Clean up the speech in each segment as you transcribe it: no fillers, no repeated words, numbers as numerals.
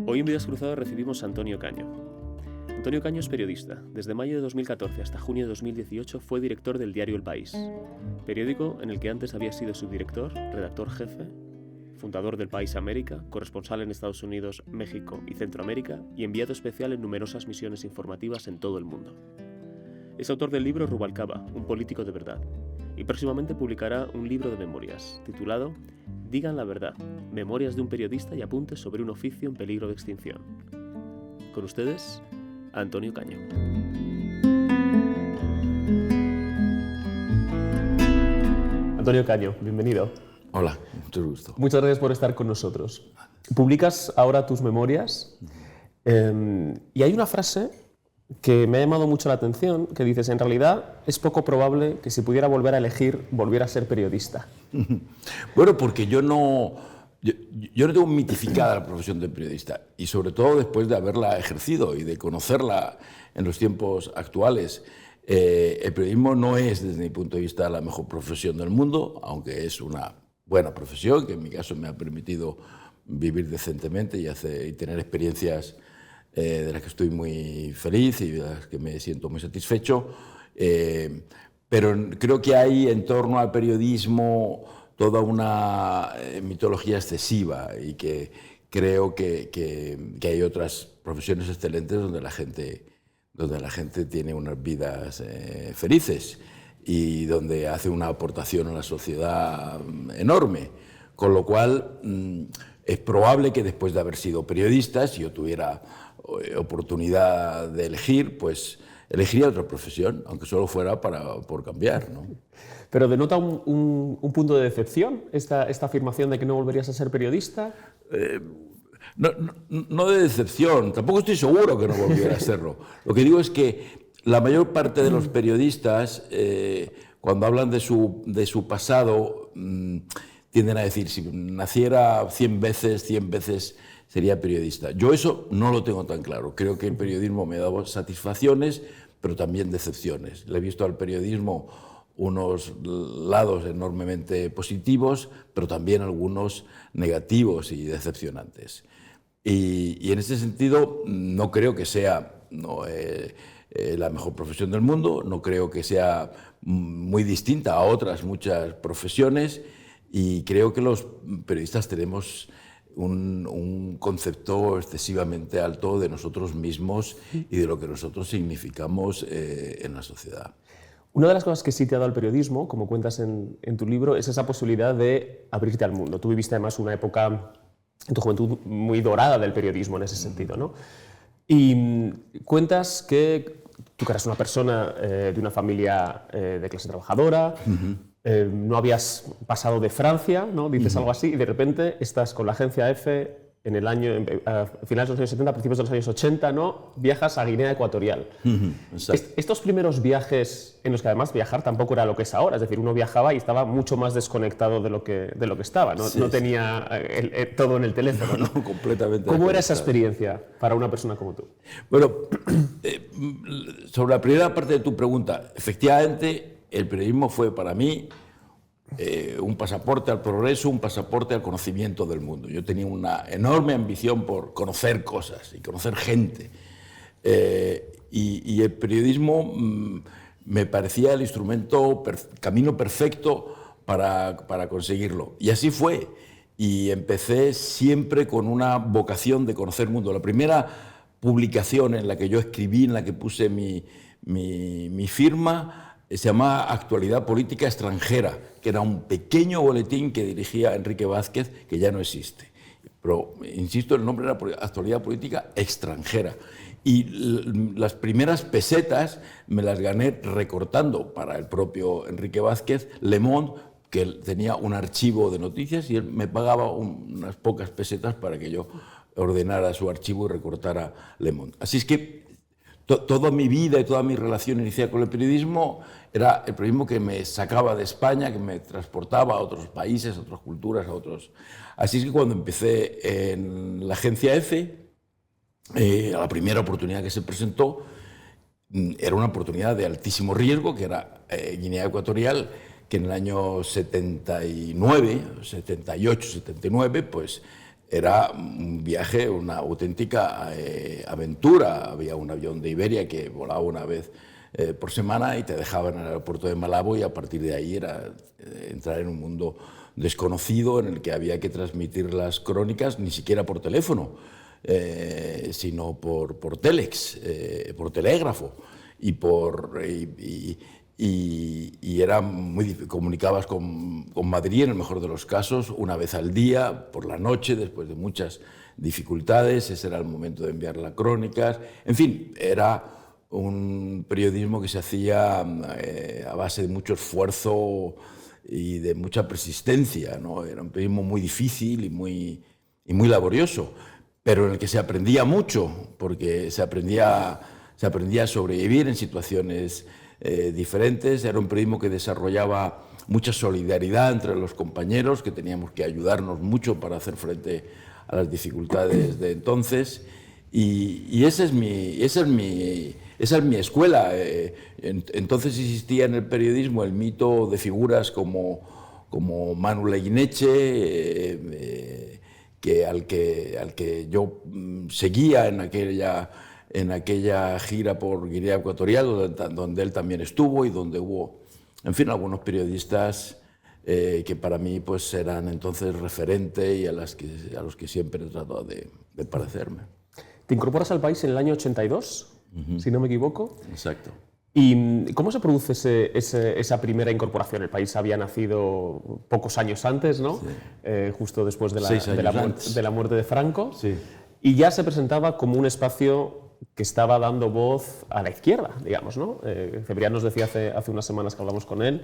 Hoy en Vidas Cruzadas recibimos a Antonio Caño. Antonio Caño es periodista. Desde mayo de 2014 hasta junio de 2018 fue director del diario El País, periódico en el que antes había sido subdirector, redactor jefe, fundador del País América, corresponsal en Estados Unidos, México y Centroamérica y enviado especial en numerosas misiones informativas en todo el mundo. Es autor del libro Rubalcaba, un político de verdad, y próximamente publicará un libro de memorias, titulado Digan la verdad, memorias de un periodista y apuntes sobre un oficio en peligro de extinción. Con ustedes, Antonio Caño. Antonio Caño, bienvenido. Hola, mucho gusto. Muchas gracias por estar con nosotros. Publicas ahora tus memorias y hay una frase que me ha llamado mucho la atención, que dices, en realidad es poco probable que si pudiera volver a elegir, volviera a ser periodista. Bueno, porque yo no tengo mitificada la profesión de periodista, y sobre todo después de haberla ejercido y de conocerla en los tiempos actuales. El periodismo no es, desde mi punto de vista, la mejor profesión del mundo, aunque es una buena profesión, que en mi caso me ha permitido vivir decentemente y tener experiencias de las que estoy muy feliz y de las que me siento muy satisfecho, pero creo que hay en torno al periodismo toda una mitología excesiva y que creo que hay otras profesiones excelentes donde la gente tiene unas vidas felices y donde hace una aportación a la sociedad enorme, con lo cual es probable que después de haber sido periodista, si yo tuviera oportunidad de elegir, pues elegiría otra profesión, aunque solo fuera por cambiar, ¿no? ¿Pero denota un punto de decepción esta afirmación de que no volverías a ser periodista? No de decepción, tampoco estoy seguro que no volviera a serlo. Lo que digo es que la mayor parte de los periodistas, cuando hablan de su pasado, tienden a decir, si naciera 100 veces sería periodista. Yo eso no lo tengo tan claro. Creo que el periodismo me ha dado satisfacciones, pero también decepciones. Le he visto al periodismo unos lados enormemente positivos, pero también algunos negativos y decepcionantes. Y en ese sentido no creo que sea la mejor profesión del mundo, no creo que sea muy distinta a otras muchas profesiones, y creo que los periodistas tenemos un concepto excesivamente alto de nosotros mismos y de lo que nosotros significamos en la sociedad. Una de las cosas que sí te ha dado el periodismo, como cuentas en tu libro, es esa posibilidad de abrirte al mundo. Tú viviste además una época en tu juventud muy dorada del periodismo en ese sentido, ¿no? Y cuentas que tú eras una persona de una familia de clase trabajadora, no habías pasado de Francia, ¿no? Dices algo así, y de repente estás con la agencia EFE en el año, a finales de los años 70, principios de los años 80, ¿no? Viajas a Guinea Ecuatorial. Estos primeros viajes, en los que además viajar tampoco era lo que es ahora, es decir, uno viajaba y estaba mucho más desconectado de lo que estaba, ¿no? Sí, no tenía todo en el teléfono, ¿no? No, completamente. ¿Cómo era esa experiencia para una persona como tú? Bueno, sobre la primera parte de tu pregunta, efectivamente, el periodismo fue para mí un pasaporte al progreso, un pasaporte al conocimiento del mundo. Yo tenía una enorme ambición por conocer cosas y conocer gente. Y el periodismo me parecía el camino perfecto para conseguirlo. Y así fue. Y empecé siempre con una vocación de conocer el mundo. La primera publicación en la que yo escribí, en la que puse mi firma, se llamaba Actualidad Política Extranjera, que era un pequeño boletín que dirigía Enrique Vázquez, que ya no existe. Pero, insisto, el nombre era Actualidad Política Extranjera. Y las primeras pesetas me las gané recortando para el propio Enrique Vázquez Le Monde, que él tenía un archivo de noticias, y él me pagaba unas pocas pesetas para que yo ordenara su archivo y recortara Le Monde. Así es que toda mi vida y toda mi relación inicial con el periodismo era el periodismo que me sacaba de España, que me transportaba a otros países, a otras culturas, a otros. Así es que cuando empecé en la agencia EFE, la primera oportunidad que se presentó era una oportunidad de altísimo riesgo, que era Guinea Ecuatorial, que en el año 78, 79, pues era un viaje, una auténtica aventura. Había un avión de Iberia que volaba una vez por semana y te dejaba en el aeropuerto de Malabo, y a partir de ahí era entrar en un mundo desconocido en el que había que transmitir las crónicas ni siquiera por teléfono, sino por telex, por telégrafo, y era muy difícil. Comunicabas con Madrid, en el mejor de los casos, una vez al día, por la noche, después de muchas dificultades. Ese era el momento de enviar las crónicas. En fin, era un periodismo que se hacía a base de mucho esfuerzo y de mucha persistencia, ¿no? Era un periodismo muy difícil y muy laborioso, pero en el que se aprendía mucho, porque se aprendía a sobrevivir en situaciones diferentes. Era un periodismo que desarrollaba mucha solidaridad entre los compañeros, que teníamos que ayudarnos mucho para hacer frente a las dificultades de entonces. Y esa es mi escuela. Entonces existía en el periodismo el mito de figuras como Manu Leineche, al que yo seguía en aquella gira por Guinea Ecuatorial, donde él también estuvo, y donde hubo, en fin, algunos periodistas que para mí pues eran entonces referente, y a los que siempre he tratado de parecerme. Te incorporas al país en el año 82, si no me equivoco. Exacto. ¿Y cómo se produce esa primera incorporación? El país había nacido pocos años antes, ¿no? Sí. Justo después de la muerte de Franco. Sí. Y ya se presentaba como un espacio que estaba dando voz a la izquierda, digamos, ¿no? Cebrián nos decía hace unas semanas que hablamos con él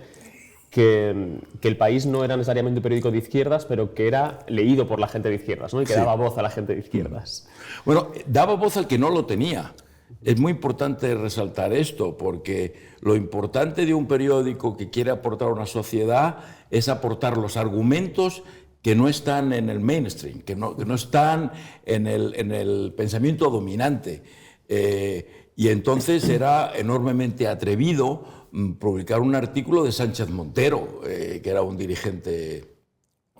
que El País no era necesariamente un periódico de izquierdas, pero que era leído por la gente de izquierdas, ¿no? Y que daba voz a la gente de izquierdas. Bueno, daba voz al que no lo tenía. Es muy importante resaltar esto, porque lo importante de un periódico que quiere aportar a una sociedad es aportar los argumentos que no están en el mainstream, que no están en el pensamiento dominante. Y entonces era enormemente atrevido publicar un artículo de Sánchez Montero, que era un dirigente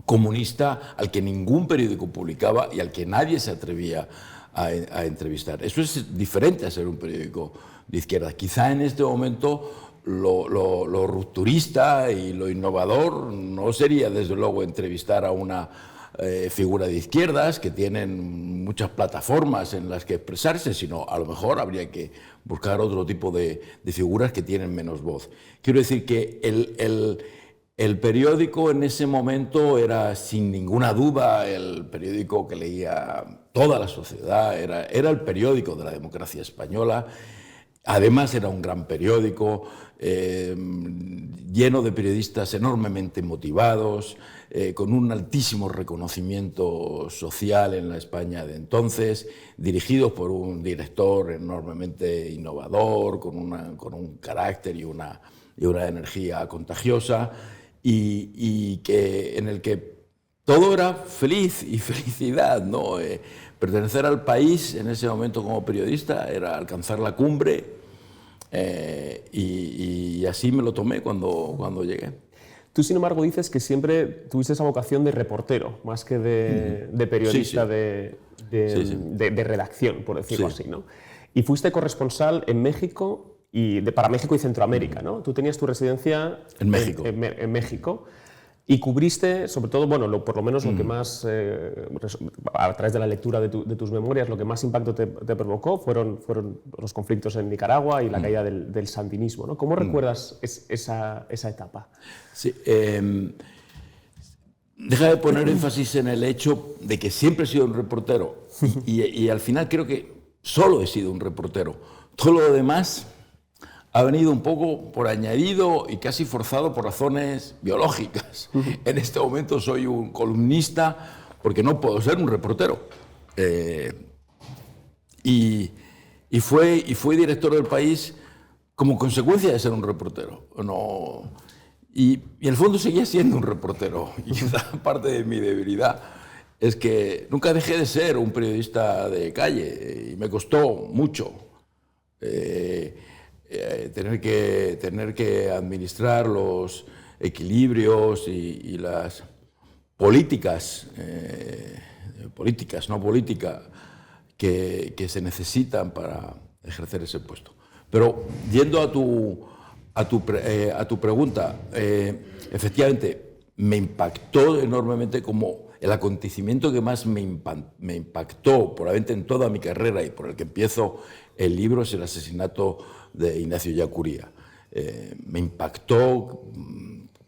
comunista al que ningún periódico publicaba y al que nadie se atrevía a entrevistar. Eso es diferente a ser un periódico de izquierda. Quizá en este momento lo rupturista y lo innovador no sería, desde luego, entrevistar a una figura de izquierdas que tienen muchas plataformas en las que expresarse, sino a lo mejor habría que buscar otro tipo de figuras que tienen menos voz. Quiero decir que el periódico en ese momento era, sin ninguna duda, el periódico que leía toda la sociedad, era el periódico de la democracia española. Además era un gran periódico, lleno de periodistas enormemente motivados, con un altísimo reconocimiento social en la España de entonces, dirigidos por un director enormemente innovador, con un carácter y una energía contagiosa, y en el que todo era feliz y felicidad, ¿no? Pertenecer al País en ese momento como periodista era alcanzar la cumbre, y así me lo tomé cuando llegué. Tú, sin embargo, dices que siempre tuviste esa vocación de reportero, más que de periodista, sí. De redacción, por decirlo así, ¿no? Y fuiste corresponsal en México, para México y Centroamérica, ¿no? Tú tenías tu residencia en México. En México. Y cubriste, sobre todo, bueno, por lo menos lo que más, a través de la lectura de tus memorias, lo que más impacto te provocó fueron los conflictos en Nicaragua y la caída del sandinismo, ¿no? ¿Cómo recuerdas esa etapa? Sí, deja de poner énfasis en el hecho de que siempre he sido un reportero y al final creo que solo he sido un reportero. Todo lo demás ha venido un poco por añadido y casi forzado por razones biológicas. En este momento soy un columnista porque no puedo ser un reportero. Y fui director del País como consecuencia de ser un reportero. Y en el fondo seguía siendo un reportero. Y parte de mi debilidad es que nunca dejé de ser un periodista de calle y me costó mucho. Tener que administrar los equilibrios y las políticas políticas, no política, que se necesitan para ejercer ese puesto. Pero yendo a tu pregunta, efectivamente me impactó enormemente como el acontecimiento que más me impactó probablemente en toda mi carrera y por el que empiezo el libro es el asesinato de Ignacio Ellacuría. Me impactó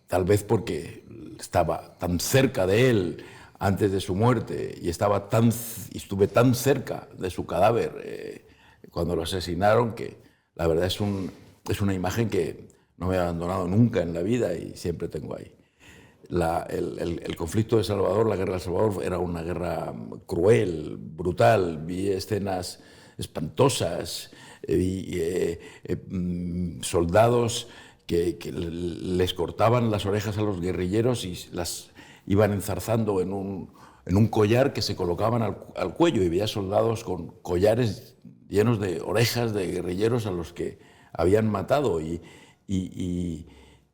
tal vez porque estaba tan cerca de él antes de su muerte y estuve tan cerca de su cadáver cuando lo asesinaron que la verdad es una imagen que no me ha abandonado nunca en la vida y siempre tengo ahí. El conflicto de Salvador, la guerra de Salvador, era una guerra cruel, brutal. Vi escenas espantosas, soldados que les cortaban las orejas a los guerrilleros y las iban enzarzando en un collar que se colocaban al cuello, y veía soldados con collares llenos de orejas de guerrilleros a los que habían matado. Y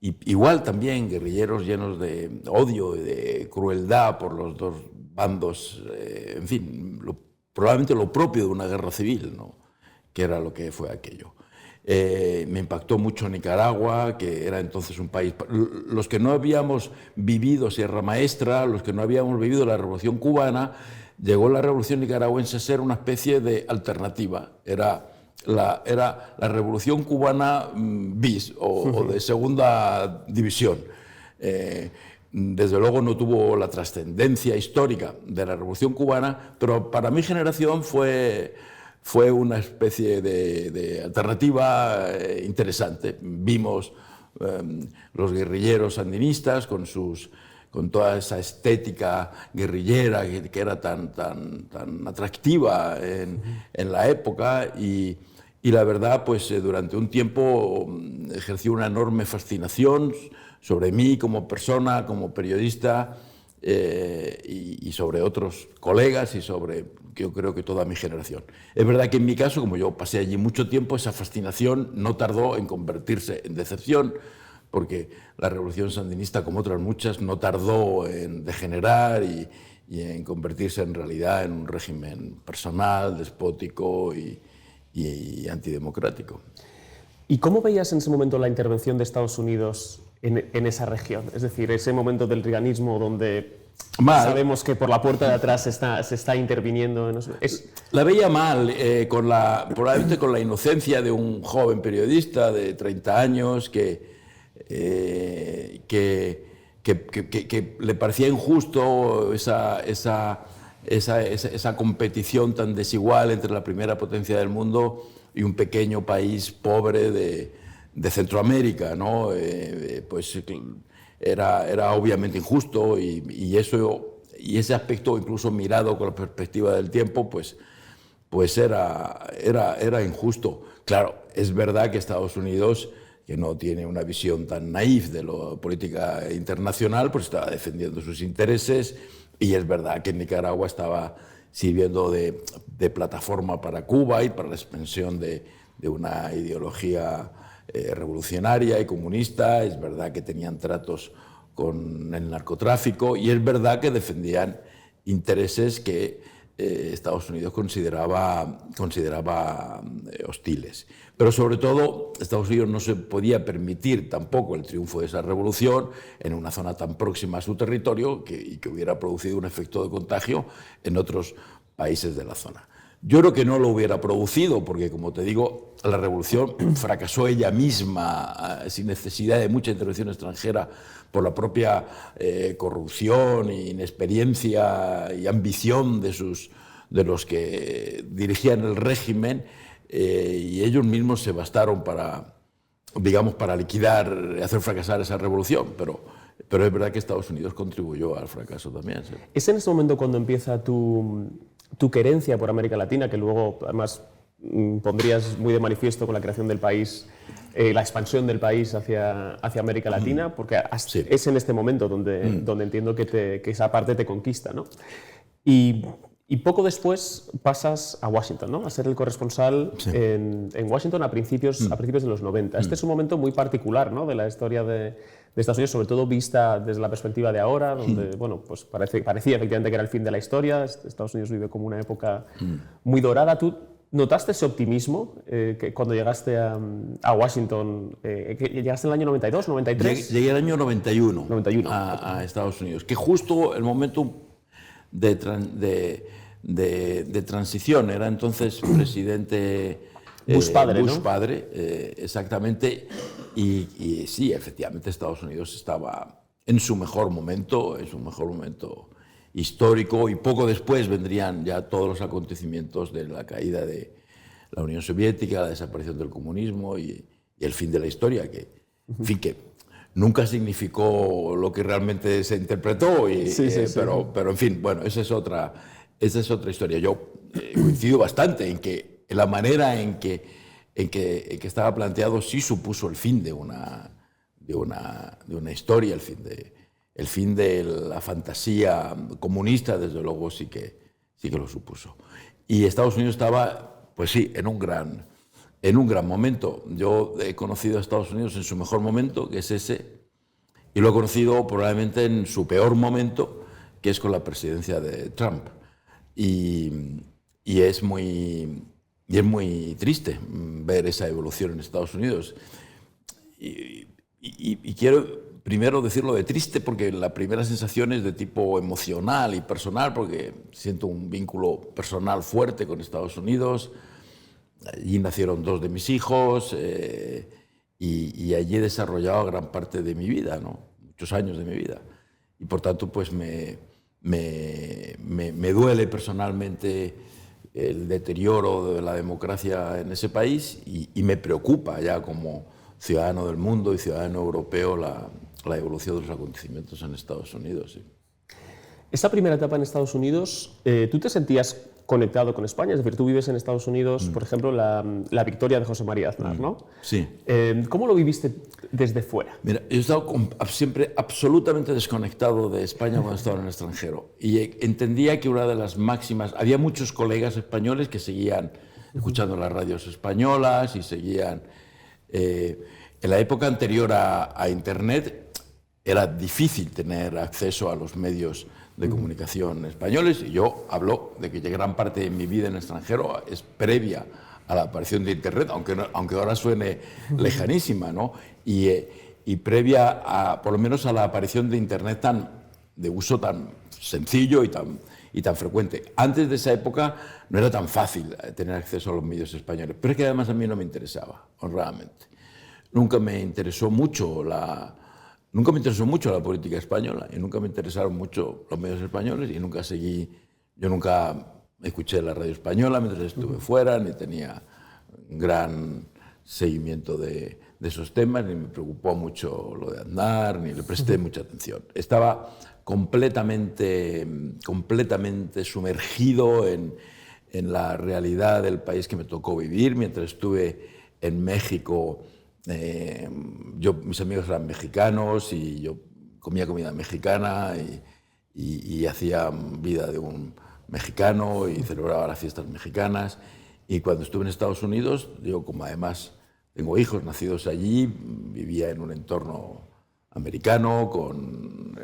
igual también guerrilleros llenos de odio y de crueldad por los dos bandos, en fin, probablemente lo propio de una guerra civil, ¿no? Que era lo que fue aquello. Me impactó mucho Nicaragua, que era entonces un país... Los que no habíamos vivido Sierra Maestra, los que no habíamos vivido la Revolución Cubana, llegó la Revolución Nicaragüense a ser una especie de alternativa. Era la Revolución Cubana bis o de segunda división. Desde luego no tuvo la trascendencia histórica de la Revolución Cubana, pero para mi generación fue una especie de alternativa interesante. Vimos los guerrilleros sandinistas con toda esa estética guerrillera que era tan atractiva en la época, y la verdad, pues durante un tiempo ejerció una enorme fascinación sobre mí como persona, como periodista, y sobre otros colegas y sobre, yo creo que toda mi generación. Es verdad que en mi caso, como yo pasé allí mucho tiempo, esa fascinación no tardó en convertirse en decepción, porque la revolución sandinista, como otras muchas, no tardó en degenerar y en convertirse en realidad en un régimen personal, despótico y antidemocrático. ¿Y cómo veías en ese momento la intervención de Estados Unidos en esa región? Es decir, ese momento del reaganismo donde sabemos que por la puerta de atrás se está interviniendo. La veía mal, probablemente con la inocencia de un joven periodista de 30 años que le parecía injusto esa competición tan desigual entre la primera potencia del mundo y un pequeño país pobre de Centroamérica, ¿no? Pues era obviamente injusto, y ese aspecto, incluso mirado con la perspectiva del tiempo, pues era injusto. Claro, es verdad que Estados Unidos, que no tiene una visión tan naif de la política internacional, pues estaba defendiendo sus intereses, y es verdad que en Nicaragua estaba sirviendo de plataforma para Cuba y para la expansión de una ideología revolucionaria y comunista. Es verdad que tenían tratos con el narcotráfico, y es verdad que defendían intereses que Estados Unidos consideraba hostiles. Pero sobre todo, Estados Unidos no se podía permitir tampoco el triunfo de esa revolución en una zona tan próxima a su territorio y que hubiera producido un efecto de contagio en otros países de la zona. Yo creo que no lo hubiera producido porque, como te digo, la revolución fracasó ella misma sin necesidad de mucha intervención extranjera por la propia corrupción, inexperiencia y ambición de los que dirigían el régimen, y ellos mismos se bastaron para liquidar, hacer fracasar esa revolución, pero es verdad que Estados Unidos contribuyó al fracaso también. ¿Sí? ¿Es en ese momento cuando empieza tu querencia por América Latina, que luego además pondrías muy de manifiesto con la creación del país, la expansión del país hacia América Latina? Porque sí, es en este momento donde entiendo que esa parte te conquista, ¿no? Y Y poco después pasas a Washington, ¿no? A ser el corresponsal en Washington a principios de los 90. Este es un momento muy particular, ¿no?, de la historia de Estados Unidos, sobre todo vista desde la perspectiva de ahora, donde bueno, pues parecía efectivamente que era el fin de la historia. Estados Unidos vive como una época muy dorada. ¿Tú notaste ese optimismo que cuando llegaste a Washington? ¿Llegaste en el año 92, 93? Llegué el año 91, a Estados Unidos, que justo el momento de transición. Era entonces presidente Bush padre, Bush ¿no? padre, exactamente. Y sí, efectivamente Estados Unidos estaba en su mejor momento histórico, y poco después vendrían ya todos los acontecimientos de la caída de la Unión Soviética, la desaparición del comunismo y el fin de la historia, que, en fin, que nunca significó lo que realmente se interpretó, pero en fin, bueno, esa es otra historia. Yo coincido bastante en la manera en que estaba planteado sí supuso el fin de una historia, el fin de la fantasía comunista, desde luego sí que lo supuso. Y Estados Unidos estaba, pues sí, en un gran momento. Yo he conocido a Estados Unidos en su mejor momento, que es ese, y lo he conocido probablemente en su peor momento, que es con la presidencia de Trump. Y es muy triste ver esa evolución en Estados Unidos. Y quiero primero decirlo de triste, porque la primera sensación es de tipo emocional y personal, porque siento un vínculo personal fuerte con Estados Unidos. Allí nacieron 2 de mis hijos y allí he desarrollado gran parte de mi vida, ¿no? Muchos años de mi vida. Y por tanto, pues me duele personalmente el deterioro de la democracia en ese país y me preocupa ya como ciudadano del mundo y ciudadano europeo la evolución de los acontecimientos en Estados Unidos. Sí. Esta primera etapa en Estados Unidos, ¿tú te sentías conectado con España? Es decir, tú vives en Estados Unidos, por ejemplo, la victoria de José María Aznar, ¿no? Sí. ¿Cómo lo viviste desde fuera? Mira, yo he estado siempre absolutamente desconectado de España cuando estaba en el extranjero, y entendía que una de las máximas... Había muchos colegas españoles que seguían escuchando las radios españolas y seguían... en la época anterior a Internet era difícil tener acceso a los medios de comunicación españoles, y yo hablo de que gran parte de mi vida en el extranjero es previa a la aparición de Internet, aunque ahora suene lejanísima, ¿no? Y previa por lo menos a la aparición de Internet de uso tan sencillo y tan frecuente. Antes de esa época no era tan fácil tener acceso a los medios españoles, pero es que además a mí no me interesaba, honradamente. Nunca me interesó mucho la política española, y nunca me interesaron mucho los medios españoles, y yo nunca escuché la radio española mientras estuve fuera, ni tenía un gran seguimiento de esos temas, ni me preocupó mucho lo de Aznar, ni le presté mucha atención. Estaba completamente sumergido en la realidad del país que me tocó vivir. Mientras estuve en México, mis amigos eran mexicanos y yo comía comida mexicana y hacía vida de un mexicano y celebraba las fiestas mexicanas. Y cuando estuve en Estados Unidos, yo, como además tengo hijos nacidos allí, vivía en un entorno americano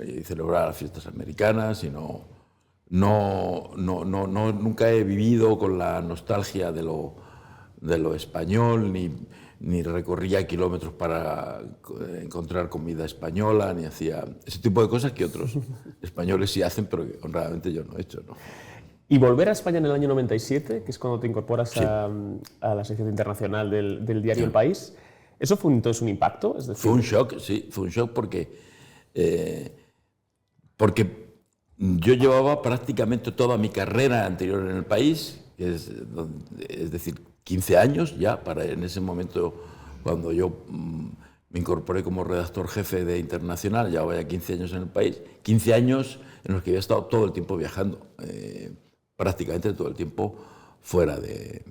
y celebraba las fiestas americanas, y nunca he vivido con la nostalgia de lo español, ni recorría kilómetros para encontrar comida española, ni hacía ese tipo de cosas que otros españoles sí hacen, pero que honradamente yo no he hecho, ¿no? Y volver a España en el año 97, que es cuando te incorporas a la sección internacional del diario El País, ¿eso fue entonces un impacto? Es decir, fue un shock, sí, fue un shock porque yo llevaba prácticamente toda mi carrera anterior en El País, es decir, 15 años ya, en ese momento cuando yo me incorporé como redactor jefe de Internacional, ya vaya 15 años en El País, 15 años en los que había estado todo el tiempo viajando, prácticamente todo el tiempo fuera de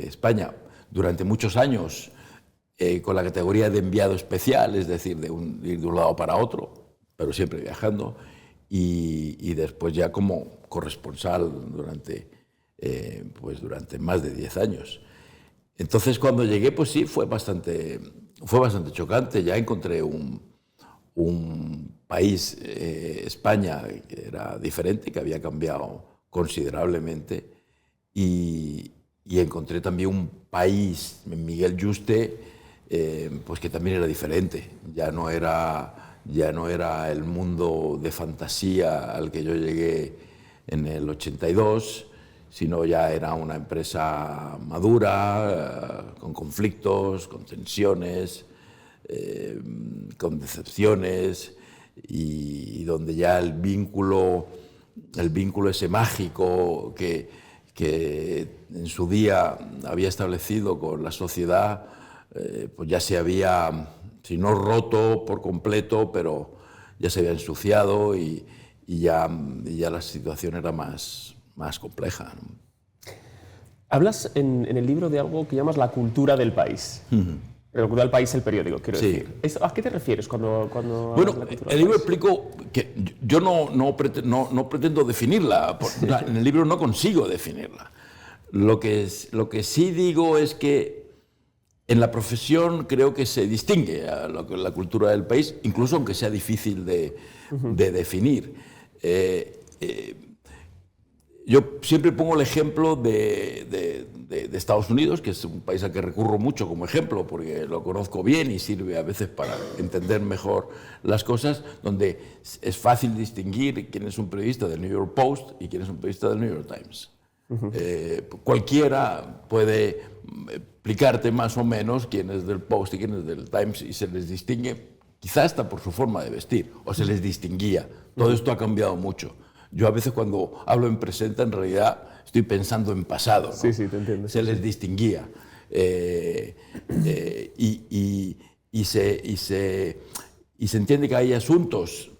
España. Durante muchos años con la categoría de enviado especial, es decir, ir de un lado para otro, pero siempre viajando. y después ya como corresponsal durante más de 10 años. Entonces, cuando llegué, pues sí, fue bastante chocante. Ya encontré un país, España, que era diferente, que había cambiado considerablemente, y encontré también un país, Miguel Yuste, pues que también era diferente. Ya no era el mundo de fantasía al que yo llegué en el 82, sino ya era una empresa madura, con conflictos, con tensiones, con decepciones, y donde ya el vínculo ese mágico que en su día había establecido con la sociedad, pues ya se había, si no roto por completo, pero ya se había ensuciado, y ya la situación era más compleja, ¿no? Hablas en el libro de algo que llamas la cultura del país. La cultura del país, el periódico, quiero decir. ¿A qué te refieres cuando bueno, hablas de la cultura el del libro país? explico que yo no pretendo definirla. En el libro no consigo definirla. Lo que sí digo es que en la profesión creo que se distingue a la cultura del país, incluso aunque sea difícil de definir. Yo siempre pongo el ejemplo de Estados Unidos, que es un país al que recurro mucho como ejemplo, porque lo conozco bien y sirve a veces para entender mejor las cosas, donde es fácil distinguir quién es un periodista del New York Post y quién es un periodista del New York Times. Cualquiera puede explicarte más o menos quién es del Post y quién es del Times, y se les distingue, quizás hasta por su forma de vestir, o se les distinguía. Todo esto ha cambiado mucho. Yo a veces cuando hablo en presente, en realidad estoy pensando en pasado, ¿no? Sí, te entiendo. Se les distinguía. Y se entiende que hay asuntos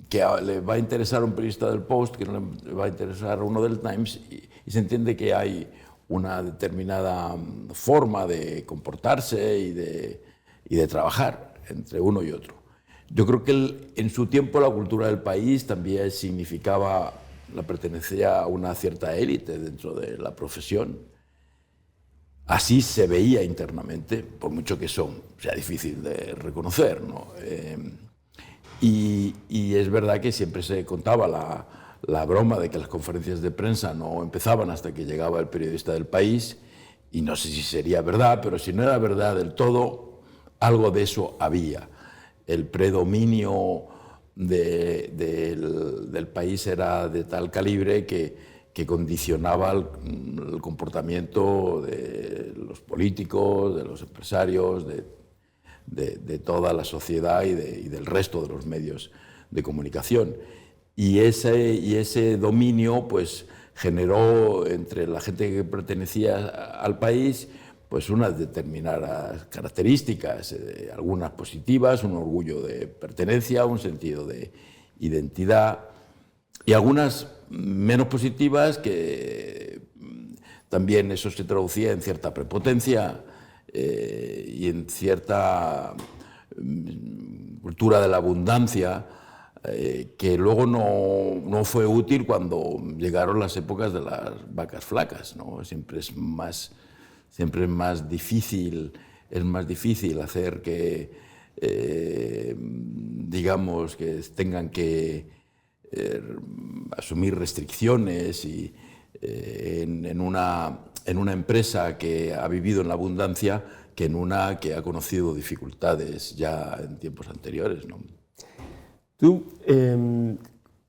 que le va a interesar a un periodista del Post, que no le va a interesar a uno del Times, y se entiende que hay una determinada forma de comportarse y de trabajar entre uno y otro. Yo creo que en su tiempo la cultura del país también significaba la pertenencia a una cierta élite dentro de la profesión. Así se veía internamente, por mucho que sea difícil de reconocer, ¿no? Y es verdad que siempre se contaba la broma de que las conferencias de prensa no empezaban hasta que llegaba el periodista del país, y no sé si sería verdad, pero si no era verdad del todo, algo de eso había. El predominio del país era de tal calibre que condicionaba el comportamiento de los políticos, de los empresarios, de toda la sociedad y del resto de los medios de comunicación. Y ese dominio pues, generó entre la gente que pertenecía al país pues unas determinadas características, algunas positivas, un orgullo de pertenencia, un sentido de identidad, y algunas menos positivas, que también eso se traducía en cierta prepotencia y en cierta cultura de la abundancia, que luego no fue útil cuando llegaron las épocas de las vacas flacas, ¿no? Siempre es más difícil hacer que, digamos, que tengan que asumir restricciones en una empresa que ha vivido en la abundancia, que en una que ha conocido dificultades ya en tiempos anteriores, ¿no? Tú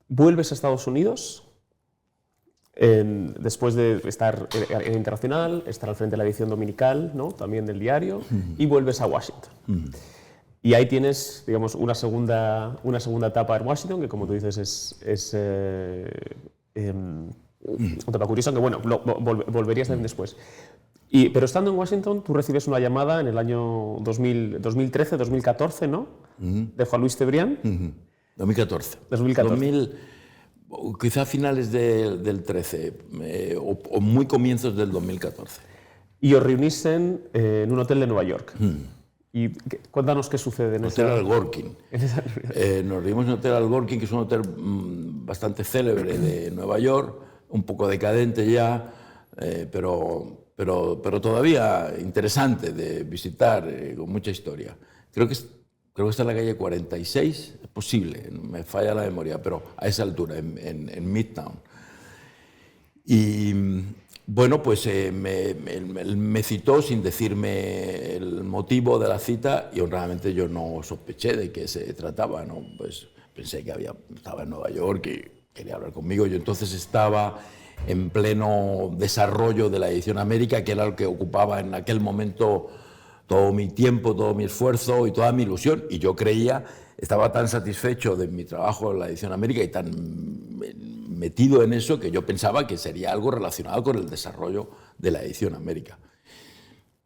vuelves a Estados Unidos después de estar en Internacional, estar al frente de la edición dominical, ¿no? También del diario, y vuelves a Washington. Y ahí tienes, digamos, una segunda etapa en Washington, que como tú dices es una etapa curiosa, aunque bueno, volverías también después. Pero estando en Washington, tú recibes una llamada en el año 2013, 2014, ¿no? De Juan Luis Cebrián. 2014. Quizá finales del 13 o muy comienzos del 2014. Y os reunís en un hotel de Nueva York. Y cuéntanos qué sucede en Hotel Algorquín. esa... Nos reunimos en Hotel Algorquín, que es un hotel bastante célebre de Nueva York, un poco decadente ya, pero todavía interesante de visitar, con mucha historia. Creo que está en la calle 46, es posible, me falla la memoria, pero a esa altura, en Midtown. Y bueno, pues me citó sin decirme el motivo de la cita y honradamente yo no sospeché de qué se trataba, ¿no? Pues pensé que estaba en Nueva York y quería hablar conmigo. Yo entonces estaba en pleno desarrollo de la edición América, que era lo que ocupaba en aquel momento todo mi tiempo, todo mi esfuerzo y toda mi ilusión. Y yo estaba tan satisfecho de mi trabajo en la edición América y tan metido en eso que yo pensaba que sería algo relacionado con el desarrollo de la edición América.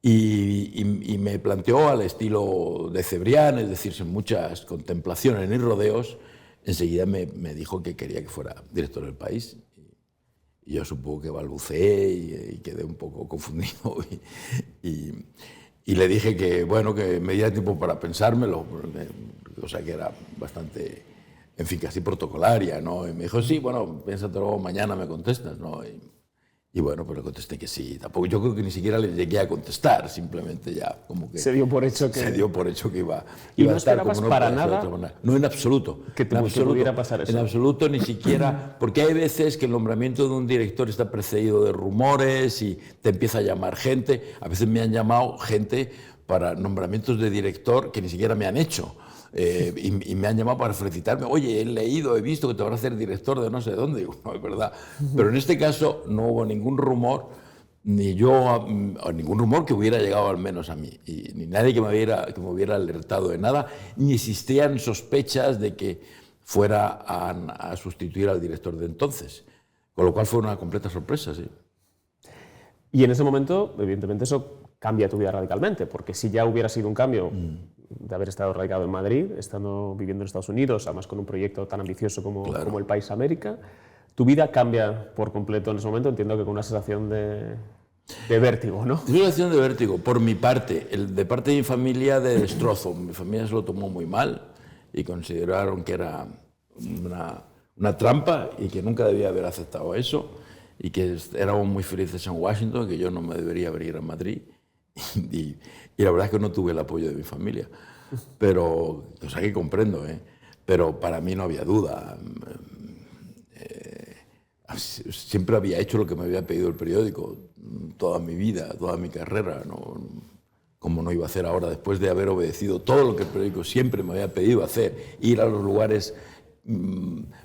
Y me planteó al estilo de Cebrián, es decir, sin muchas contemplaciones ni rodeos, enseguida me dijo que quería que fuera director del País. Y yo supongo que balbuceé y quedé un poco confundido. Y le dije que, bueno, que me diera tiempo para pensármelo, cosa que era bastante, en fin, casi protocolaria, ¿no? Y me dijo, sí, bueno, piénsatelo, mañana me contestas, ¿no? Y bueno, pues le contesté que sí. Tampoco, yo creo que ni siquiera le llegué a contestar, simplemente ya como que... Se dio por hecho que... Se dio por hecho que iba ¿Y no a estar esperabas como no para puede ser de nada? otra manera. No, en absoluto. Que pudiera pasar eso. En absoluto, ni siquiera... Porque hay veces que el nombramiento de un director está precedido de rumores y te empieza a llamar gente. A veces me han llamado gente para nombramientos de director que ni siquiera me han hecho. Y me han llamado para felicitarme. Oye, he leído, he visto que te van a hacer director de no sé dónde. Digo, no, es verdad. Pero en este caso no hubo ningún rumor, ni yo, ningún rumor que hubiera llegado al menos a mí. Y ni nadie que me hubiera alertado de nada, ni existían sospechas de que fuera a sustituir al director de entonces. Con lo cual fue una completa sorpresa, sí. Y en ese momento, evidentemente, eso cambia tu vida radicalmente, porque si ya hubiera sido un cambio de haber estado radicado en Madrid, viviendo en Estados Unidos, además con un proyecto tan ambicioso como el País América, tu vida cambia por completo en ese momento, entiendo que con una sensación de vértigo, ¿no? Una sensación de vértigo, por mi parte, de parte de mi familia de destrozo. Mi familia se lo tomó muy mal y consideraron que era una trampa y que nunca debía haber aceptado eso y que éramos muy felices en Washington, que yo no me debería venir a Madrid. Y la verdad es que no tuve el apoyo de mi familia, pero, o sea, que comprendo, pero para mí no había duda. Siempre había hecho lo que me había pedido el periódico, toda mi vida, toda mi carrera, ¿no? Como no iba a hacer ahora, después de haber obedecido todo lo que el periódico siempre me había pedido hacer, ir a los lugares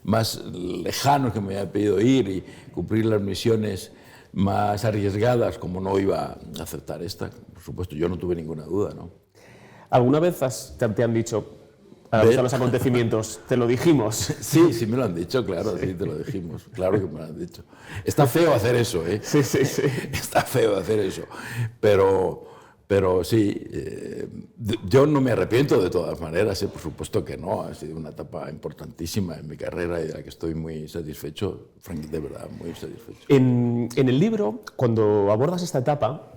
más lejanos que me había pedido ir y cumplir las misiones más arriesgadas, como no iba a aceptar esta. Por supuesto, yo no tuve ninguna duda, ¿no? ¿Alguna vez te han dicho, a los acontecimientos, te lo dijimos? Sí, me lo han dicho, claro, sí, te lo dijimos. Claro que me lo han dicho. Está feo hacer eso, ¿eh? Sí. Está feo hacer eso. Pero sí, yo no me arrepiento de todas maneras, por supuesto que no. Ha sido una etapa importantísima en mi carrera y de la que estoy muy satisfecho, Frank, de verdad, muy satisfecho. En el libro, cuando abordas esta etapa,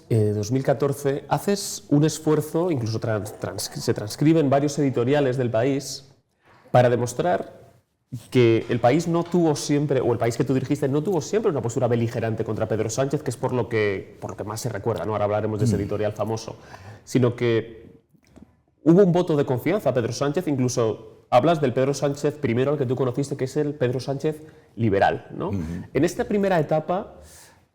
2014, haces un esfuerzo, incluso se transcribe en varios editoriales del País, para demostrar que el país no tuvo siempre, o el país que tú dirigiste, no tuvo siempre una postura beligerante contra Pedro Sánchez, que es por lo que más se recuerda, ¿no? Ahora hablaremos de ese editorial famoso, sino que hubo un voto de confianza a Pedro Sánchez, incluso hablas del Pedro Sánchez primero al que tú conociste, que es el Pedro Sánchez liberal, ¿no? En esta primera etapa,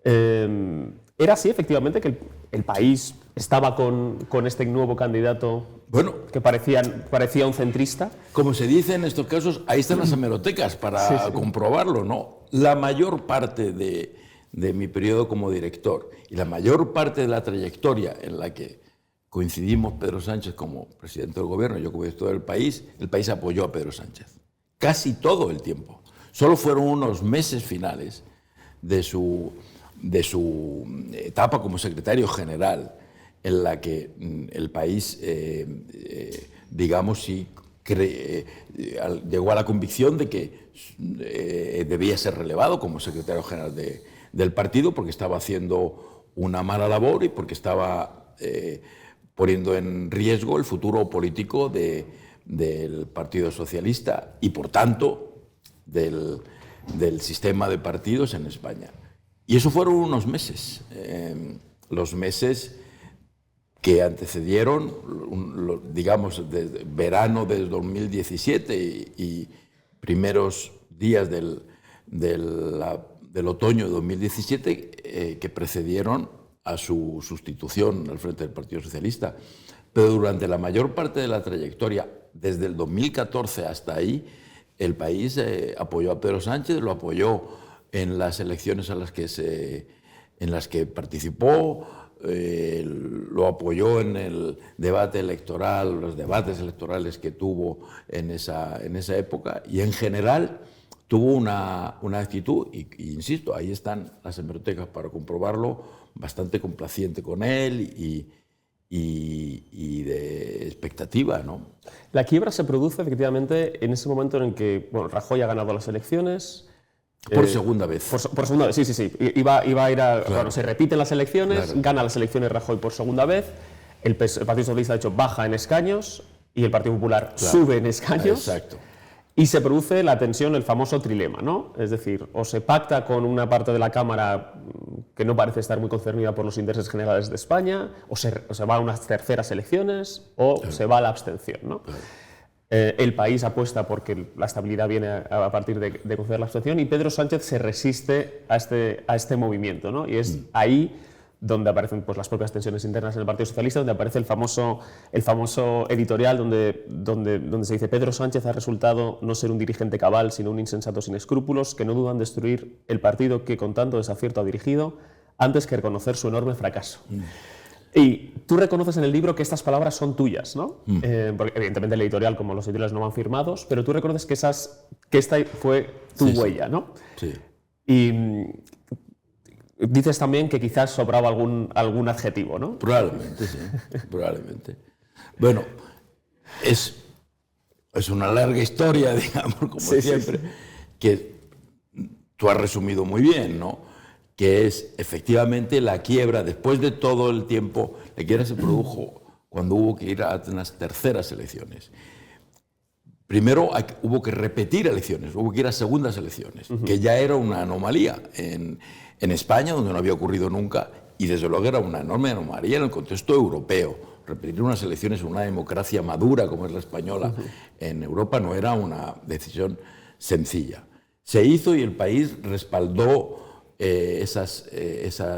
¿era así efectivamente que el país estaba con este nuevo candidato, bueno, que parecía un centrista? Como se dice en estos casos, ahí están las hemerotecas para comprobarlo, ¿no? La mayor parte de mi periodo como director y la mayor parte de la trayectoria en la que coincidimos Pedro Sánchez como presidente del gobierno, yo como director del país, el país apoyó a Pedro Sánchez. Casi todo el tiempo. Solo fueron unos meses finales de su etapa como secretario general en la que el país, digamos, sí llegó a la convicción de que debía ser relevado como secretario general del partido porque estaba haciendo una mala labor y porque estaba poniendo en riesgo el futuro político del Partido Socialista y, por tanto, del sistema de partidos en España. Y eso fueron unos meses, los meses que antecedieron, digamos, de verano del 2017 y primeros días del otoño de 2017 que precedieron a su sustitución al frente del Partido Socialista. Pero durante la mayor parte de la trayectoria, desde el 2014 hasta ahí, el país apoyó a Pedro Sánchez, lo apoyó en las elecciones en las que participó, lo apoyó en el debate electoral, los debates electorales que tuvo en esa época, y en general tuvo una actitud, y insisto, ahí están las hemerotecas para comprobarlo, bastante complaciente con él y de expectativa, ¿no? La quiebra se produce efectivamente en ese momento en el que Rajoy ha ganado las elecciones. Por segunda vez. Por segunda vez, sí. Iba a ir a... Claro. Bueno, se repiten las elecciones, Claro. Gana las elecciones Rajoy por segunda vez, el Partido Socialista, de hecho, baja en escaños y el Partido Popular sube en escaños. Exacto. Y se produce la tensión, el famoso trilema, ¿no? Es decir, o se pacta con una parte de la Cámara que no parece estar muy concernida por los intereses generales de España, o se va a unas terceras elecciones, o se va a la abstención, ¿no? El país apuesta porque la estabilidad viene a partir de conceder la abstención, y Pedro Sánchez se resiste a este movimiento, ¿no? Y es ahí donde aparecen pues, las propias tensiones internas en el Partido Socialista, donde aparece el famoso editorial donde se dice: Pedro Sánchez ha resultado no ser un dirigente cabal, sino un insensato sin escrúpulos, que no duda en destruir el partido que con tanto desacierto ha dirigido, antes que reconocer su enorme fracaso. Y tú reconoces en el libro que estas palabras son tuyas, ¿no? Porque evidentemente el editorial, como los editoriales no van firmados, pero tú reconoces que esta fue tu huella, ¿no? Sí. Y dices también que quizás sobraba algún adjetivo, ¿no? Probablemente, sí. Probablemente. Bueno, es una larga historia, digamos, como siempre, que tú has resumido muy bien, ¿no? Que es efectivamente la quiebra, después de todo el tiempo, la quiebra se produjo cuando hubo que ir a unas terceras elecciones. Primero hubo que repetir elecciones, hubo que ir a segundas elecciones, que ya era una anomalía en España, donde no había ocurrido nunca, y desde luego era una enorme anomalía en el contexto europeo. Repetir unas elecciones en una democracia madura como es la española en Europa no era una decisión sencilla. Se hizo y el país respaldó esas